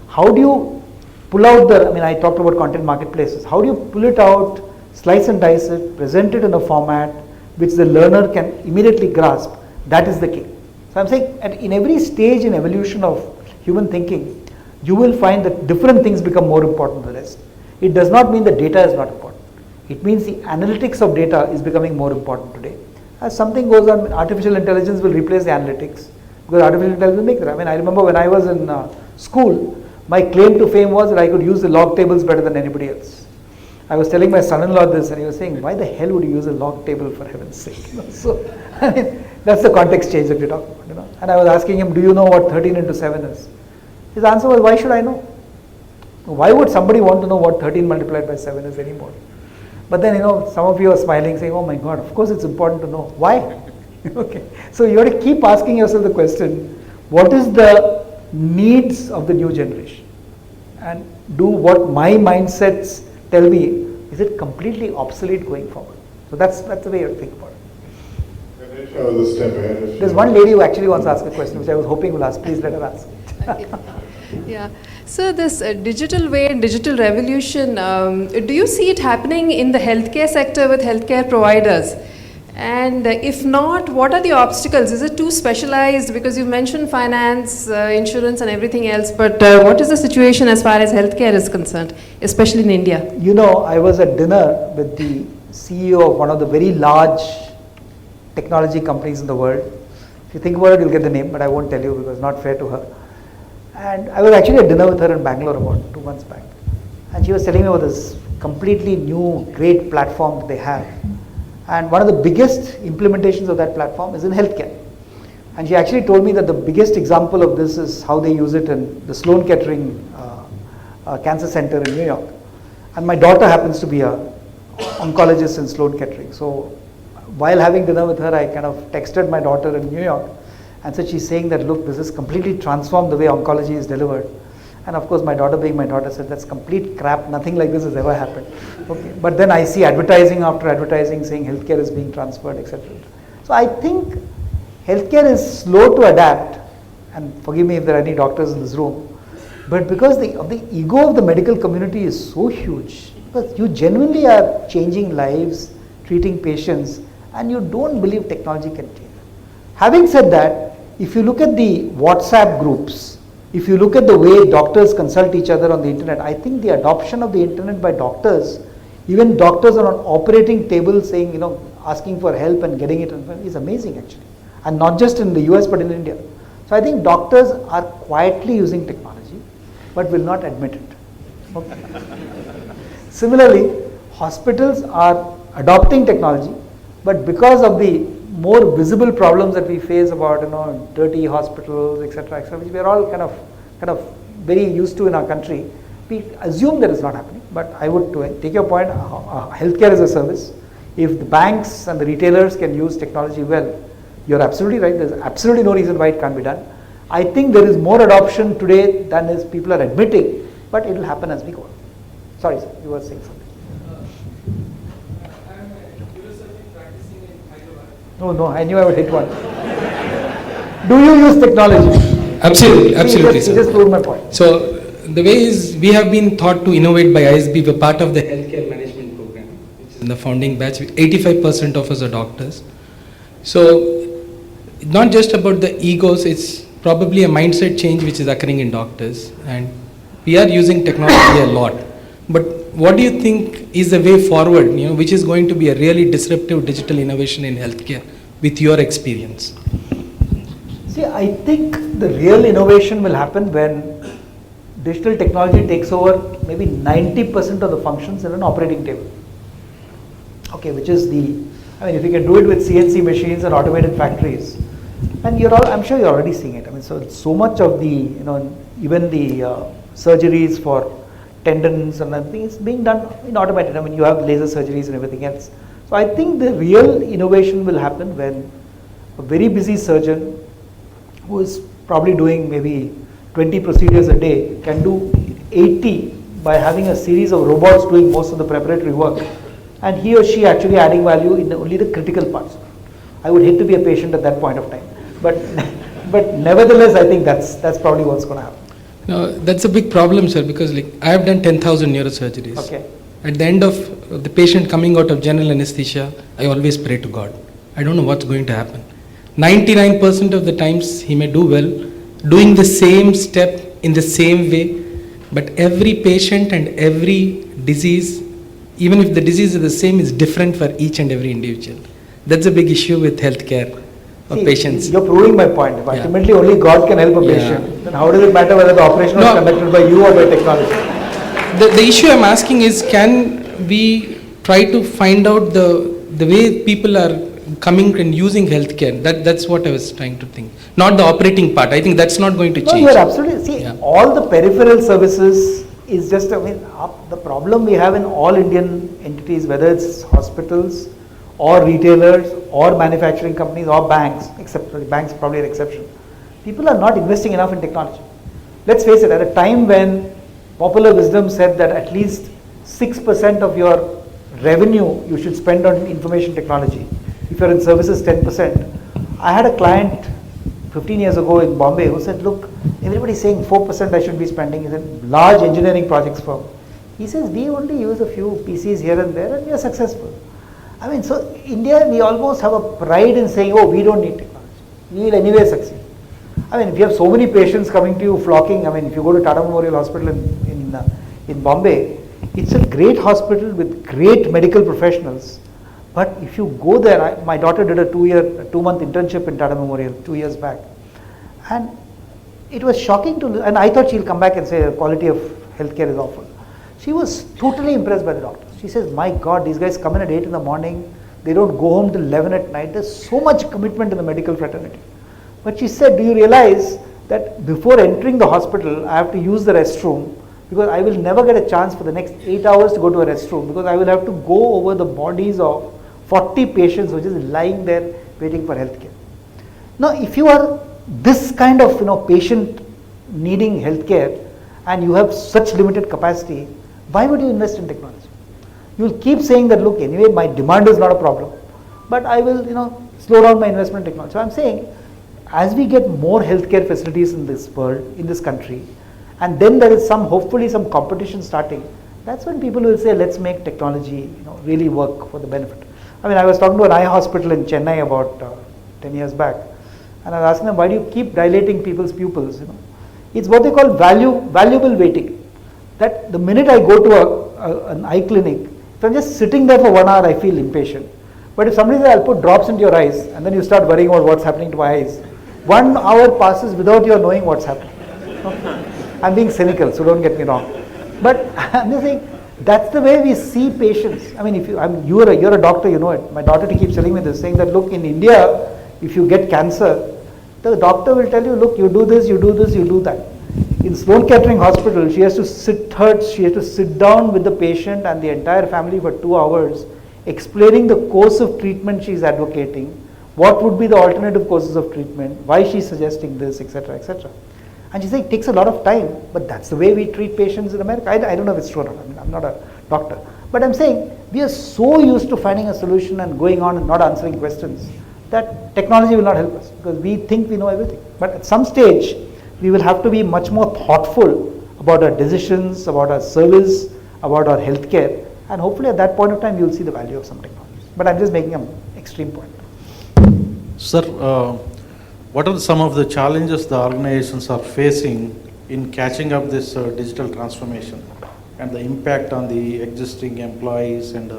How do you pull out I talked about content marketplaces. How do you pull it out, slice and dice it, present it in a format which the learner can immediately grasp? That is the key. So I'm saying in every stage in evolution of human thinking, you will find that different things become more important than the rest. It does not mean that data is not important. It means the analytics of data is becoming more important today. As something goes on, artificial intelligence will replace the analytics because artificial intelligence will make that. I remember when I was in school, my claim to fame was that I could use the log tables better than anybody else. I was telling my son-in-law this and he was saying, why the hell would you use a log table for heaven's sake? So, that's the context change that we're talking about. And I was asking him, do you know what 13 into 7 is? His answer was, why should I know? Why would somebody want to know what 13 multiplied by 7 is anymore? But then, some of you are smiling saying, oh my God, of course it's important to know. Why? Okay. So you have to keep asking yourself the question, what is the needs of the new generation? And do what my mindsets tell me, is it completely obsolete going forward? So that's the way you have to think about it. Ganesh, I was a step ahead. There's one lady who actually wants to ask a question, which I was hoping will ask. Please let her ask. Yeah. So this digital way and digital revolution, do you see it happening in the healthcare sector with healthcare providers? And if not, what are the obstacles? Is it too specialized? Because you mentioned finance, insurance and everything else, but what is the situation as far as healthcare is concerned, especially in India? You know, I was at dinner with the CEO of one of the very large technology companies in the world. If you think about it, you'll get the name, but I won't tell you because it's not fair to her. And I was actually at dinner with her in Bangalore about 2 months back. And she was telling me about this completely new, great platform that they have. And one of the biggest implementations of that platform is in healthcare. And she actually told me that the biggest example of this is how they use it in the Sloan Kettering Cancer Center in New York. And my daughter happens to be an oncologist in Sloan Kettering. So while having dinner with her, I kind of texted my daughter in New York and said, she's saying that, look, this has completely transformed the way oncology is delivered. And of course, my daughter being my daughter said, that's complete crap, nothing like this has ever happened. Okay. But then I see advertising after advertising saying healthcare is being transferred, etc. So I think healthcare is slow to adapt, and forgive me if there are any doctors in this room, but because of the ego of the medical community is so huge, because you genuinely are changing lives, treating patients, and you don't believe technology can change. Having said that, if you look at the WhatsApp groups, if you look at the way doctors consult each other on the internet, I think the adoption of the internet by doctors, even doctors are on operating table saying, you know, asking for help and getting it is amazing actually. And not just in the US but in India. So I think doctors are quietly using technology but will not admit it. Okay. Similarly, hospitals are adopting technology, but because of the more visible problems that we face about, you know, dirty hospitals, etc., which we are all kind of very used to in our country, we assume that it's not happening. But I would take your point, healthcare is a service. If the banks and the retailers can use technology well, you're absolutely right, there's absolutely no reason why it can't be done. I think there is more adoption today than is people are admitting, but it will happen as we go. Sorry, sir, you were saying something. No, I knew I would hit one. Do you use technology? Absolutely, sir. Just proved my point. So, the way is, we have been taught to innovate by ISB. We're part of the healthcare management program, which is in the founding batch. 85% of us are doctors. So, not just about the egos, it's probably a mindset change which is occurring in doctors. And we are using technology a lot. But what do you think is the way forward, you know, which is going to be a really disruptive digital innovation in healthcare with your experience? See, I think the real innovation will happen when digital technology takes over maybe 90% of the functions in an operating table. Okay, which is if you can do it with CNC machines and automated factories, and I'm sure you're already seeing it. So much of the, even the surgeries for tendons and everything is being done in automated. You have laser surgeries and everything else. So I think the real innovation will happen when a very busy surgeon who is probably doing maybe 20 procedures a day can do 80 by having a series of robots doing most of the preparatory work, and he or she actually adding value in only the critical parts. I would hate to be a patient at that point of time, but nevertheless, I think that's probably what's going to happen. No, that's a big problem, sir, because I have done 10,000 neurosurgeries. Okay. At the end of the patient coming out of general anesthesia, I always pray to God. I don't know what's going to happen. 99% of the times he may do well, doing the same step in the same way, but every patient and every disease, even if the disease is the same, is different for each and every individual. That's a big issue with healthcare of patients. You're proving my point. If ultimately only God can help a patient, then how does it matter whether the operation was conducted by you or by technology? The issue I'm asking is, can we try to find out the way people are coming and using healthcare? That's what I was trying to think. Not the operating part. I think that's not going to change. No, you're absolutely. See, all the peripheral services is just, the problem we have in all Indian entities, whether it's hospitals or retailers or manufacturing companies or banks, except banks probably an exception. People are not investing enough in technology. Let's face it, at a time when popular wisdom said that at least 6% of your revenue you should spend on information technology. If you're in services, 10%. I had a client 15 years ago in Bombay who said, look, everybody's saying 4% I should be spending. He's a large engineering projects firm. He says, we only use a few PCs here and there and we are successful. I mean, so India, we almost have a pride in saying, oh, we don't need technology. We will anyway succeed. I mean, if you have so many patients coming to you flocking, I mean, if you go to Tata Memorial Hospital in Bombay, it's a great hospital with great medical professionals. But if you go there, my daughter did a 2-month internship in Tata Memorial 2 years back. And it was shocking and I thought she'll come back and say the quality of healthcare is awful. She was totally impressed by the doctors. She says, my God, these guys come in at 8 in the morning, they don't go home till 11 at night. There's so much commitment in the medical fraternity. But she said, do you realize that before entering the hospital, I have to use the restroom because I will never get a chance for the next 8 hours to go to a restroom because I will have to go over the bodies of 40 patients who are just lying there waiting for healthcare. Now, if you are this kind of patient needing healthcare and you have such limited capacity, why would you invest in technology? You will keep saying that, look, anyway, my demand is not a problem, but I will slow down my investment in technology. So I'm saying, as we get more healthcare facilities in this world, in this country, and then there is hopefully some competition starting, that's when people will say, let's make technology really work for the benefit. I mean, I was talking to an eye hospital in Chennai about 10 years back, and I was asking them, why do you keep dilating people's pupils? It's what they call valuable waiting. That the minute I go to an eye clinic, if I'm just sitting there for 1 hour, I feel impatient. But if somebody says, I'll put drops into your eyes, and then you start worrying about what's happening to my eyes, 1 hour passes without your knowing what's happening. I'm being cynical, so don't get me wrong. But I'm just saying, that's the way we see patients. I mean, you're a doctor, you know it. My daughter keeps telling me this, saying that, look, in India, if you get cancer, the doctor will tell you, look, you do this, you do this, you do that. In Sloan Kettering Hospital, she has to sit down with the patient and the entire family for 2 hours, explaining the course of treatment she is advocating, what would be the alternative courses of treatment, why she is suggesting this, etc., etc. And she said it takes a lot of time, but that's the way we treat patients in America. I don't know if it's true or not. I mean, I'm not a doctor. But I'm saying we are so used to finding a solution and going on and not answering questions that technology will not help us because we think we know everything. But at some stage, we will have to be much more thoughtful about our decisions, about our service, about our healthcare, and hopefully at that point of time, you will see the value of some technologies. But I'm just making an extreme point. Sir, what are some of the challenges the organizations are facing in catching up this digital transformation and the impact on the existing employees and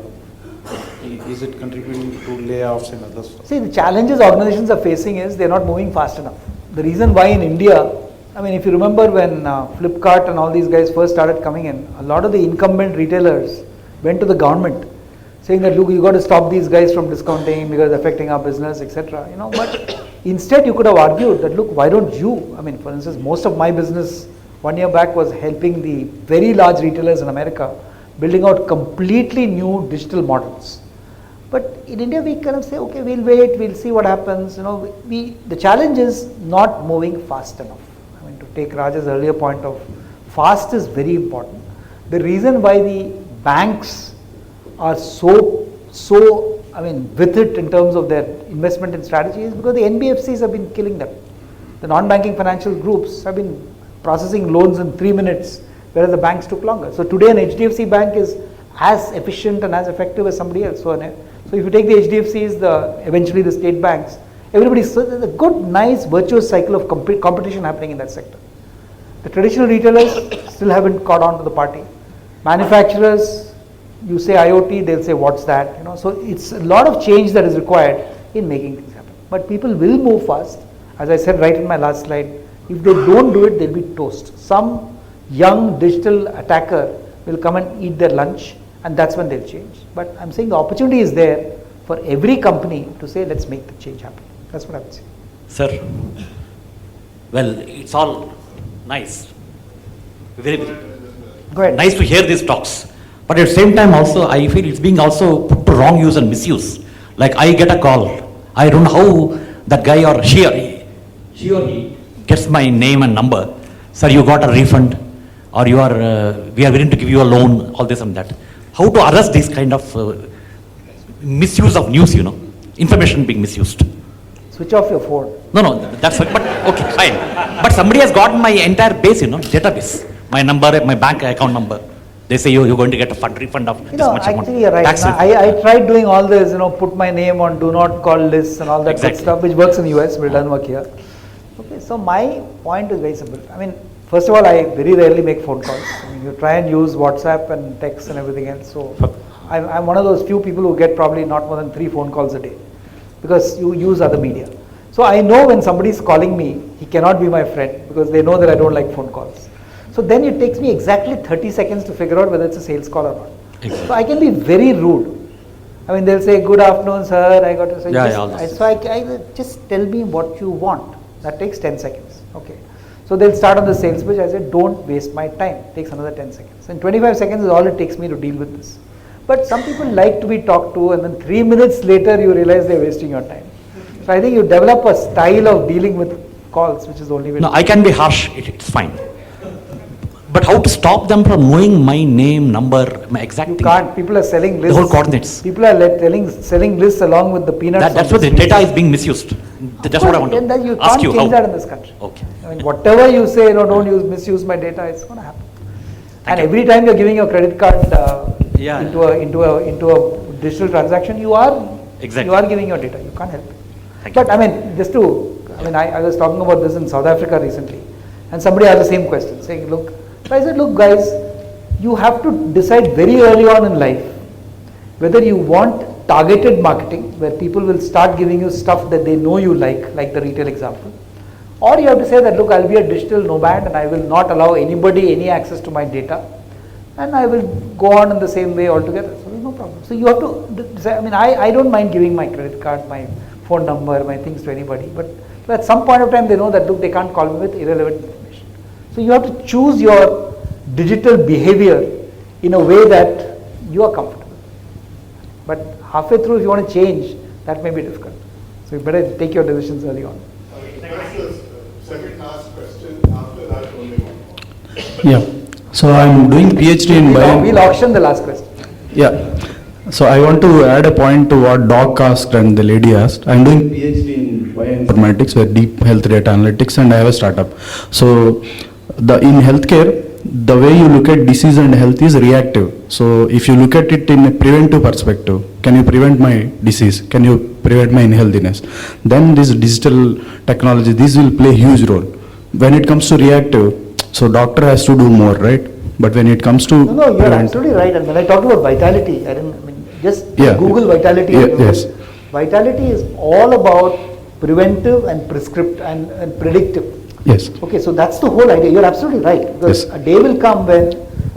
is it contributing to layoffs and other stuff? See, the challenges organizations are facing is they're not moving fast enough. The reason why in India, I mean, if you remember when Flipkart and all these guys first started coming in, a lot of the incumbent retailers went to the government saying that, look, you got to stop these guys from discounting because it's affecting our business, etc. But instead you could have argued that, look, why don't you, I mean, for instance, most of my business 1 year back was helping the very large retailers in America building out completely new digital models. But in India, we kind of say, okay, we'll wait, we'll see what happens. The challenge is not moving fast enough. I mean, to take Raj's earlier point of fast is very important. The reason why the banks are so with it in terms of their investment in strategy is because the NBFCs have been killing them. The non-banking financial groups have been processing loans in 3 minutes, whereas the banks took longer. So today an HDFC bank is as efficient and as effective as somebody else. So if you take the HDFCs, eventually the state banks, so there's a good, nice, virtuous cycle of competition happening in that sector. The traditional retailers still haven't caught on to the party. Manufacturers, you say IoT, they'll say what's that? So it's a lot of change that is required in making things happen. But people will move fast. As I said right in my last slide, if they don't do it, they'll be toast. Some young digital attacker will come and eat their lunch, and that's when they'll change. But I'm saying the opportunity is there for every company to say, let's make the change happen. That's what I would say. Sir, well, it's all nice. Very, very nice to hear these talks. But at the same time also, I feel it's being also put to wrong use and misuse. Like I get a call. I don't know how that guy or she or he gets my name and number. Sir, you got a refund, or we are willing to give you a loan, all this and that. How to arrest this kind of misuse of news, information being misused? Switch off your phone. No, that's but okay, fine. But somebody has got my entire base, database, my number, my bank account number. They say you're going to get a fund refund of this much amount. Actually, you're right. Tax refund. I tried doing all this, put my name on do not call lists and all that good stuff, which works in the US, but it doesn't work here. Okay, so my point is very simple. I mean, first of all, I very rarely make phone calls. I mean, you try and use WhatsApp and text and everything else. So I'm one of those few people who get probably not more than 3 phone calls a day because you use other media. So I know when somebody is calling me, he cannot be my friend because they know that I don't like phone calls. So then it takes me exactly 30 seconds to figure out whether it's a sales call or not. Exactly. So I can be very rude. I mean, they'll say, good afternoon, sir. I got to say, just tell me what you want. That takes 10 seconds. Okay. So they'll start on the sales pitch. I said, don't waste my time. It takes another 10 seconds. And 25 seconds is all it takes me to deal with this. But some people like to be talked to, and then 3 minutes later you realize they're wasting your time. So I think you develop a style of dealing with calls, which is the only way. No, I can be harsh. It's fine. But how to stop them from knowing my name, number, my exact thing? You can't. People are selling lists. The whole coordinates. People are selling lists along with the peanuts. That's what the data is being misused. That's what I want to ask you. You can't change that in this country. Okay. I mean, whatever you say, don't misuse my data, it's going to happen. And every time you're giving your credit card into a digital transaction, you are giving your data. You can't help it. But I mean, I was talking about this in South Africa recently, and somebody asked the same question, saying, look, I said, look guys, you have to decide very early on in life whether you want targeted marketing, where people will start giving you stuff that they know you like the retail example, or you have to say that, look, I'll be a digital nomad and I will not allow anybody any access to my data, and I will go on in the same way altogether. So there's no problem. So you have to decide. I mean, I don't mind giving my credit card, my phone number, my things to anybody, but at some point of time they know that, look, they can't call me with irrelevant information. So you have to choose your digital behavior in a way that you are comfortable. But halfway through, if you want to change, that may be difficult. So you better take your decisions early on. Second last question, after that only one. Yeah. So I'm doing PhD in bio. We'll auction the last question. Yeah. So I want to add a point to what Doc asked and the lady asked. I'm doing PhD in bioinformatics, where deep health data analytics, and I have a startup. So in healthcare, the way you look at disease and health is reactive. So if you look at it in a preventive perspective, can you prevent my disease? Can you prevent my unhealthiness? Then this digital technology, this will play a huge role. When it comes to reactive, so doctor has to do more, right? But when it comes to no, you're absolutely right. And when I talked about vitality, Google vitality. Yes. Vitality is all about preventive and prescriptive and predictive. Yes. Okay, so that's the whole idea. You're absolutely right. Because a day will come when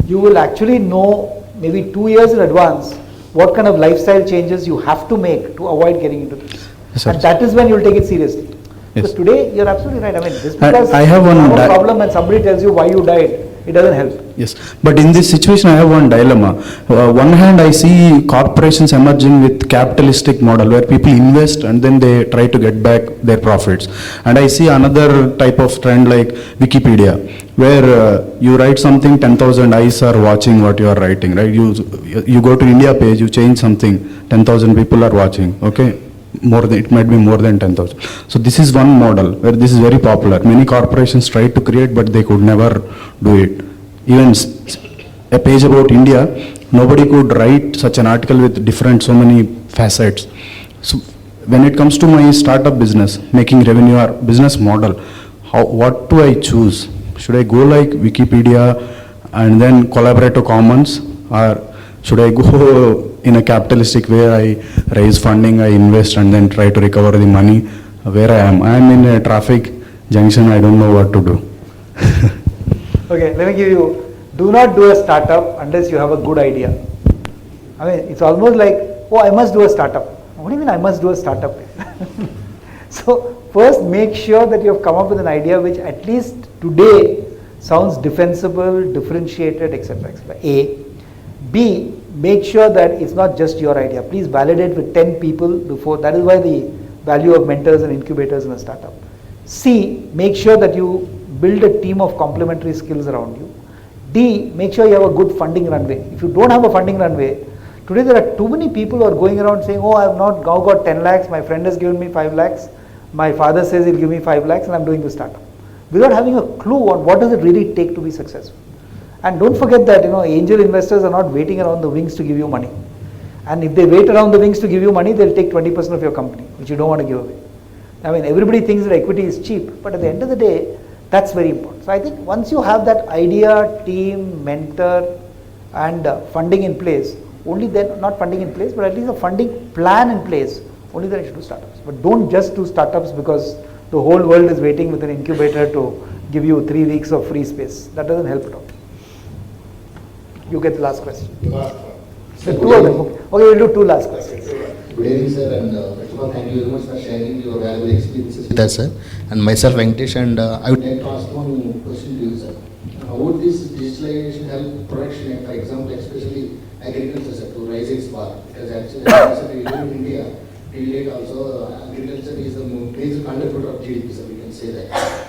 you will actually know maybe 2 years in advance what kind of lifestyle changes you have to make to avoid getting into this. Yes, and that is when you'll take it seriously. Yes. Because today, you're absolutely right. I mean, just because I have one problem and somebody tells you why you died, it doesn't help. Yes, but in this situation I have one dilemma. One hand I see corporations emerging with capitalistic model where people invest and then they try to get back their profits. And I see another type of trend like Wikipedia, where you write something, 10,000 eyes are watching what you are writing, right? You go to India page, you change something, 10,000 people are watching, okay? It might be more than 10,000. So this is one model where this is very popular. Many corporations tried to create, but they could never do it. Even a page about India, nobody could write such an article with so many facets. So when it comes to my startup business, making revenue or business model, what do I choose? Should I go like Wikipedia and then Collaborative Commons, or should I go in a capitalistic way? I raise funding, I invest, and then try to recover the money where I am. I am in a traffic junction, I don't know what to do. Okay, let me give you, do not do a startup unless you have a good idea. I mean, it's almost like, oh, I must do a startup. What do you mean I must do a startup? So first make sure that you have come up with an idea which at least today sounds defensible, differentiated, etc. A. B, make sure that it's not just your idea. Please validate with 10 people before. That is why the value of mentors and incubators in a startup. C, make sure that you build a team of complementary skills around you. D, make sure you have a good funding runway. If you don't have a funding runway, today there are too many people who are going around saying, oh, I have not now got 10 lakhs, my friend has given me 5 lakhs, my father says he'll give me 5 lakhs and I'm doing this startup. Without having a clue on what does it really take to be successful. And don't forget that angel investors are not waiting around the wings to give you money. And if they wait around the wings to give you money, they'll take 20% of your company, which you don't want to give away. I mean, everybody thinks that equity is cheap, but at the end of the day, that's very important. So I think once you have that idea, team, mentor, and funding in place, only then, not funding in place, but at least a funding plan in place, only then you should do startups. But don't just do startups because the whole world is waiting with an incubator to give you 3 weeks of free space. That doesn't help at all. You get the last question. The last one. So two of them. Okay, we'll do 2 last questions. Good evening, sir, and first of all, thank you very much for sharing your valuable experiences with us, sir. And myself, Venkatesh, and I would like to ask one question to you, sir. How would this digitalization help production, for example, especially agriculture, sir, to rise its bar? Because actually, even in India, till date also, agriculture is the major contributor of GDP, so we can say that.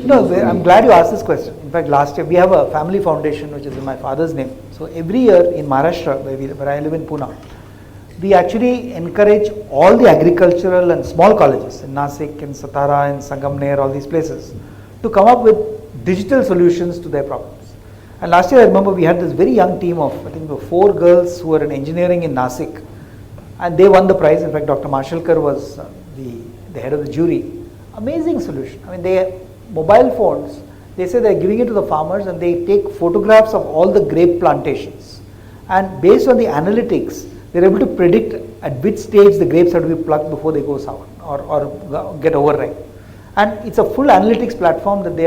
No, I'm glad you asked this question. In fact, last year we have a family foundation which is in my father's name. So every year in Maharashtra, where I live in Pune, we actually encourage all the agricultural and small colleges in Nasik, in Satara, in Sangamner, all these places, to come up with digital solutions to their problems. And last year I remember we had this very young team of, I think, 4 girls who were in engineering in Nasik, and they won the prize. In fact, Dr. Marshalkar was the head of the jury. Amazing solution. I mean, mobile phones, they say they're giving it to the farmers and they take photographs of all the grape plantations. And based on the analytics, they're able to predict at which stage the grapes have to be plucked before they go sour or get overripe. And it's a full analytics platform that they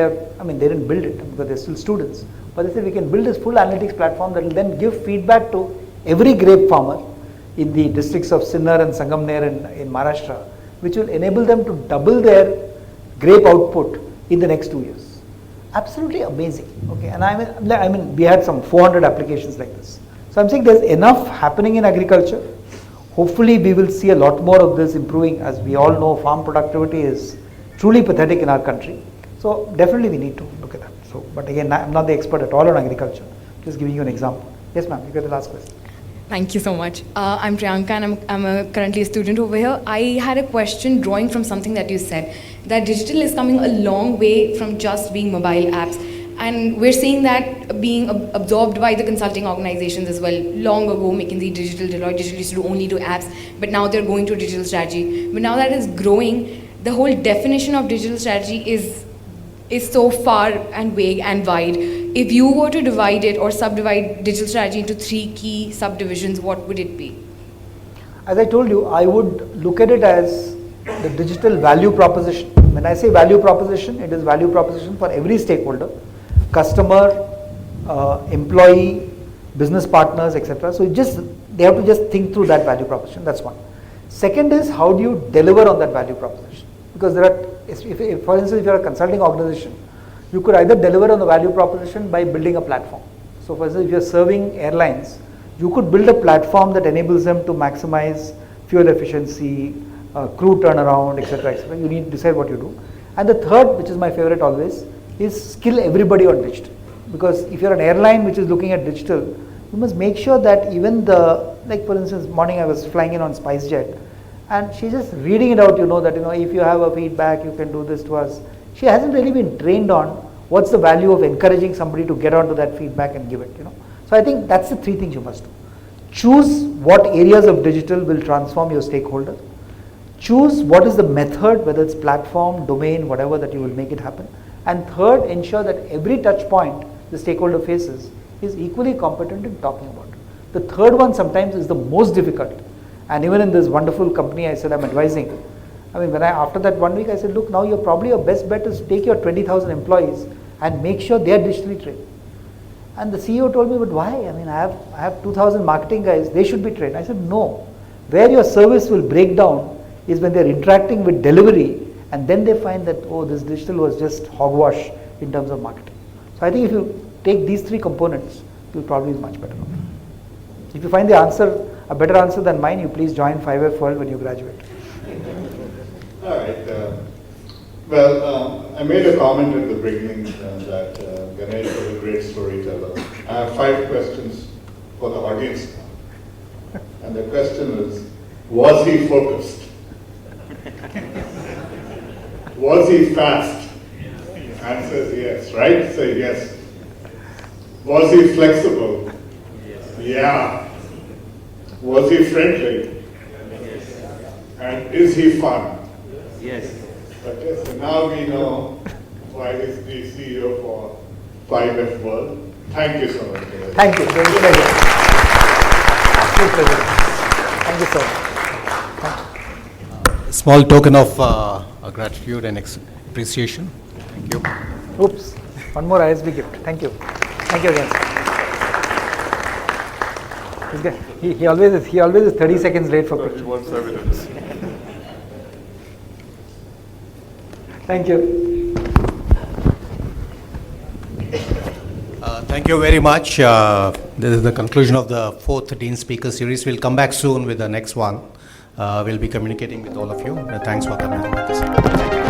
didn't build it because they're still students. But they said we can build this full analytics platform that will then give feedback to every grape farmer in the districts of Sinnar and Sangamner in Maharashtra, which will enable them to double their grape output in the next 2 years. Absolutely amazing. Okay, and I mean, we had some 400 applications like this. So I'm saying there's enough happening in agriculture. Hopefully, we will see a lot more of this improving. As we all know, farm productivity is truly pathetic in our country. So definitely, we need to look at that. So, but again, I'm not the expert at all on agriculture. Just giving you an example. Yes, ma'am. You get the last question. Thank you so much. I'm Priyanka and I'm currently a student over here. I had a question drawing from something that you said, that digital is coming a long way from just being mobile apps. And we're seeing that being absorbed by the consulting organizations as well. Long ago, McKinsey, Deloitte used to do only do apps, but now they're going to digital strategy. But now that is growing, the whole definition of digital strategy is so far and vague and wide. If you were to divide it or subdivide digital strategy into 3 key subdivisions, what would it be? As I told you, I would look at it as the digital value proposition. When I say value proposition, it is value proposition for every stakeholder, customer, employee, business partners, etc. So they have to just think through that value proposition. That's one. Second is, how do you deliver on that value proposition? Because there are, if, for instance, if you're a consulting organization, you could either deliver on the value proposition by building a platform. So for instance, if you're serving airlines, you could build a platform that enables them to maximize fuel efficiency, crew turnaround, etc., etc. You need to decide what you do. And the third, which is my favorite always, is skill everybody on digital. Because if you're an airline which is looking at digital, you must make sure that even like for instance, morning I was flying in on SpiceJet, and she's just reading it out, that if you have a feedback, you can do this to us. She hasn't really been trained on what's the value of encouraging somebody to get onto that feedback and give it, So I think that's the 3 things you must do. Choose what areas of digital will transform your stakeholder. Choose what is the method, whether it's platform, domain, whatever, that you will make it happen. And third, ensure that every touch point the stakeholder faces is equally competent in talking about it. The third one sometimes is the most difficult. And even in this wonderful company I said I'm advising, after that 1 week I said, look, now your best bet is take your 20,000 employees and make sure they are digitally trained. And the CEO told me, but why? I have 2,000 marketing guys, they should be trained. I said, no. Where your service will break down is when they're interacting with delivery and then they find that, oh, this digital was just hogwash in terms of marketing. So I think if you take these 3 components, you'll probably be much better off. If you find a better answer than mine, you please join 5F World when you graduate. All right. I made a comment at the beginning that Ganesh was a great storyteller. I have 5 questions for the audience now. And the question is, was he focused? Was he fast? Answer is yes, right? Say yes. Was he flexible? Yeah. Was he friendly? And is he fun? Yes. Okay, so now we know why he's the CEO for 5F World. Thank you so much. Thank you. It was a pleasure. Absolute pleasure. Thank you so much. Small token of gratitude and appreciation. Thank you. Oops. One more ISB gift. Thank you. Thank you again. He always is 30 seconds late for picture. He wants evidence. Thank you. Thank you very much. This is the conclusion of the 4th Dean Speaker Series. We'll come back soon with the next one. We'll be communicating with all of you. Thanks for coming. Thank you.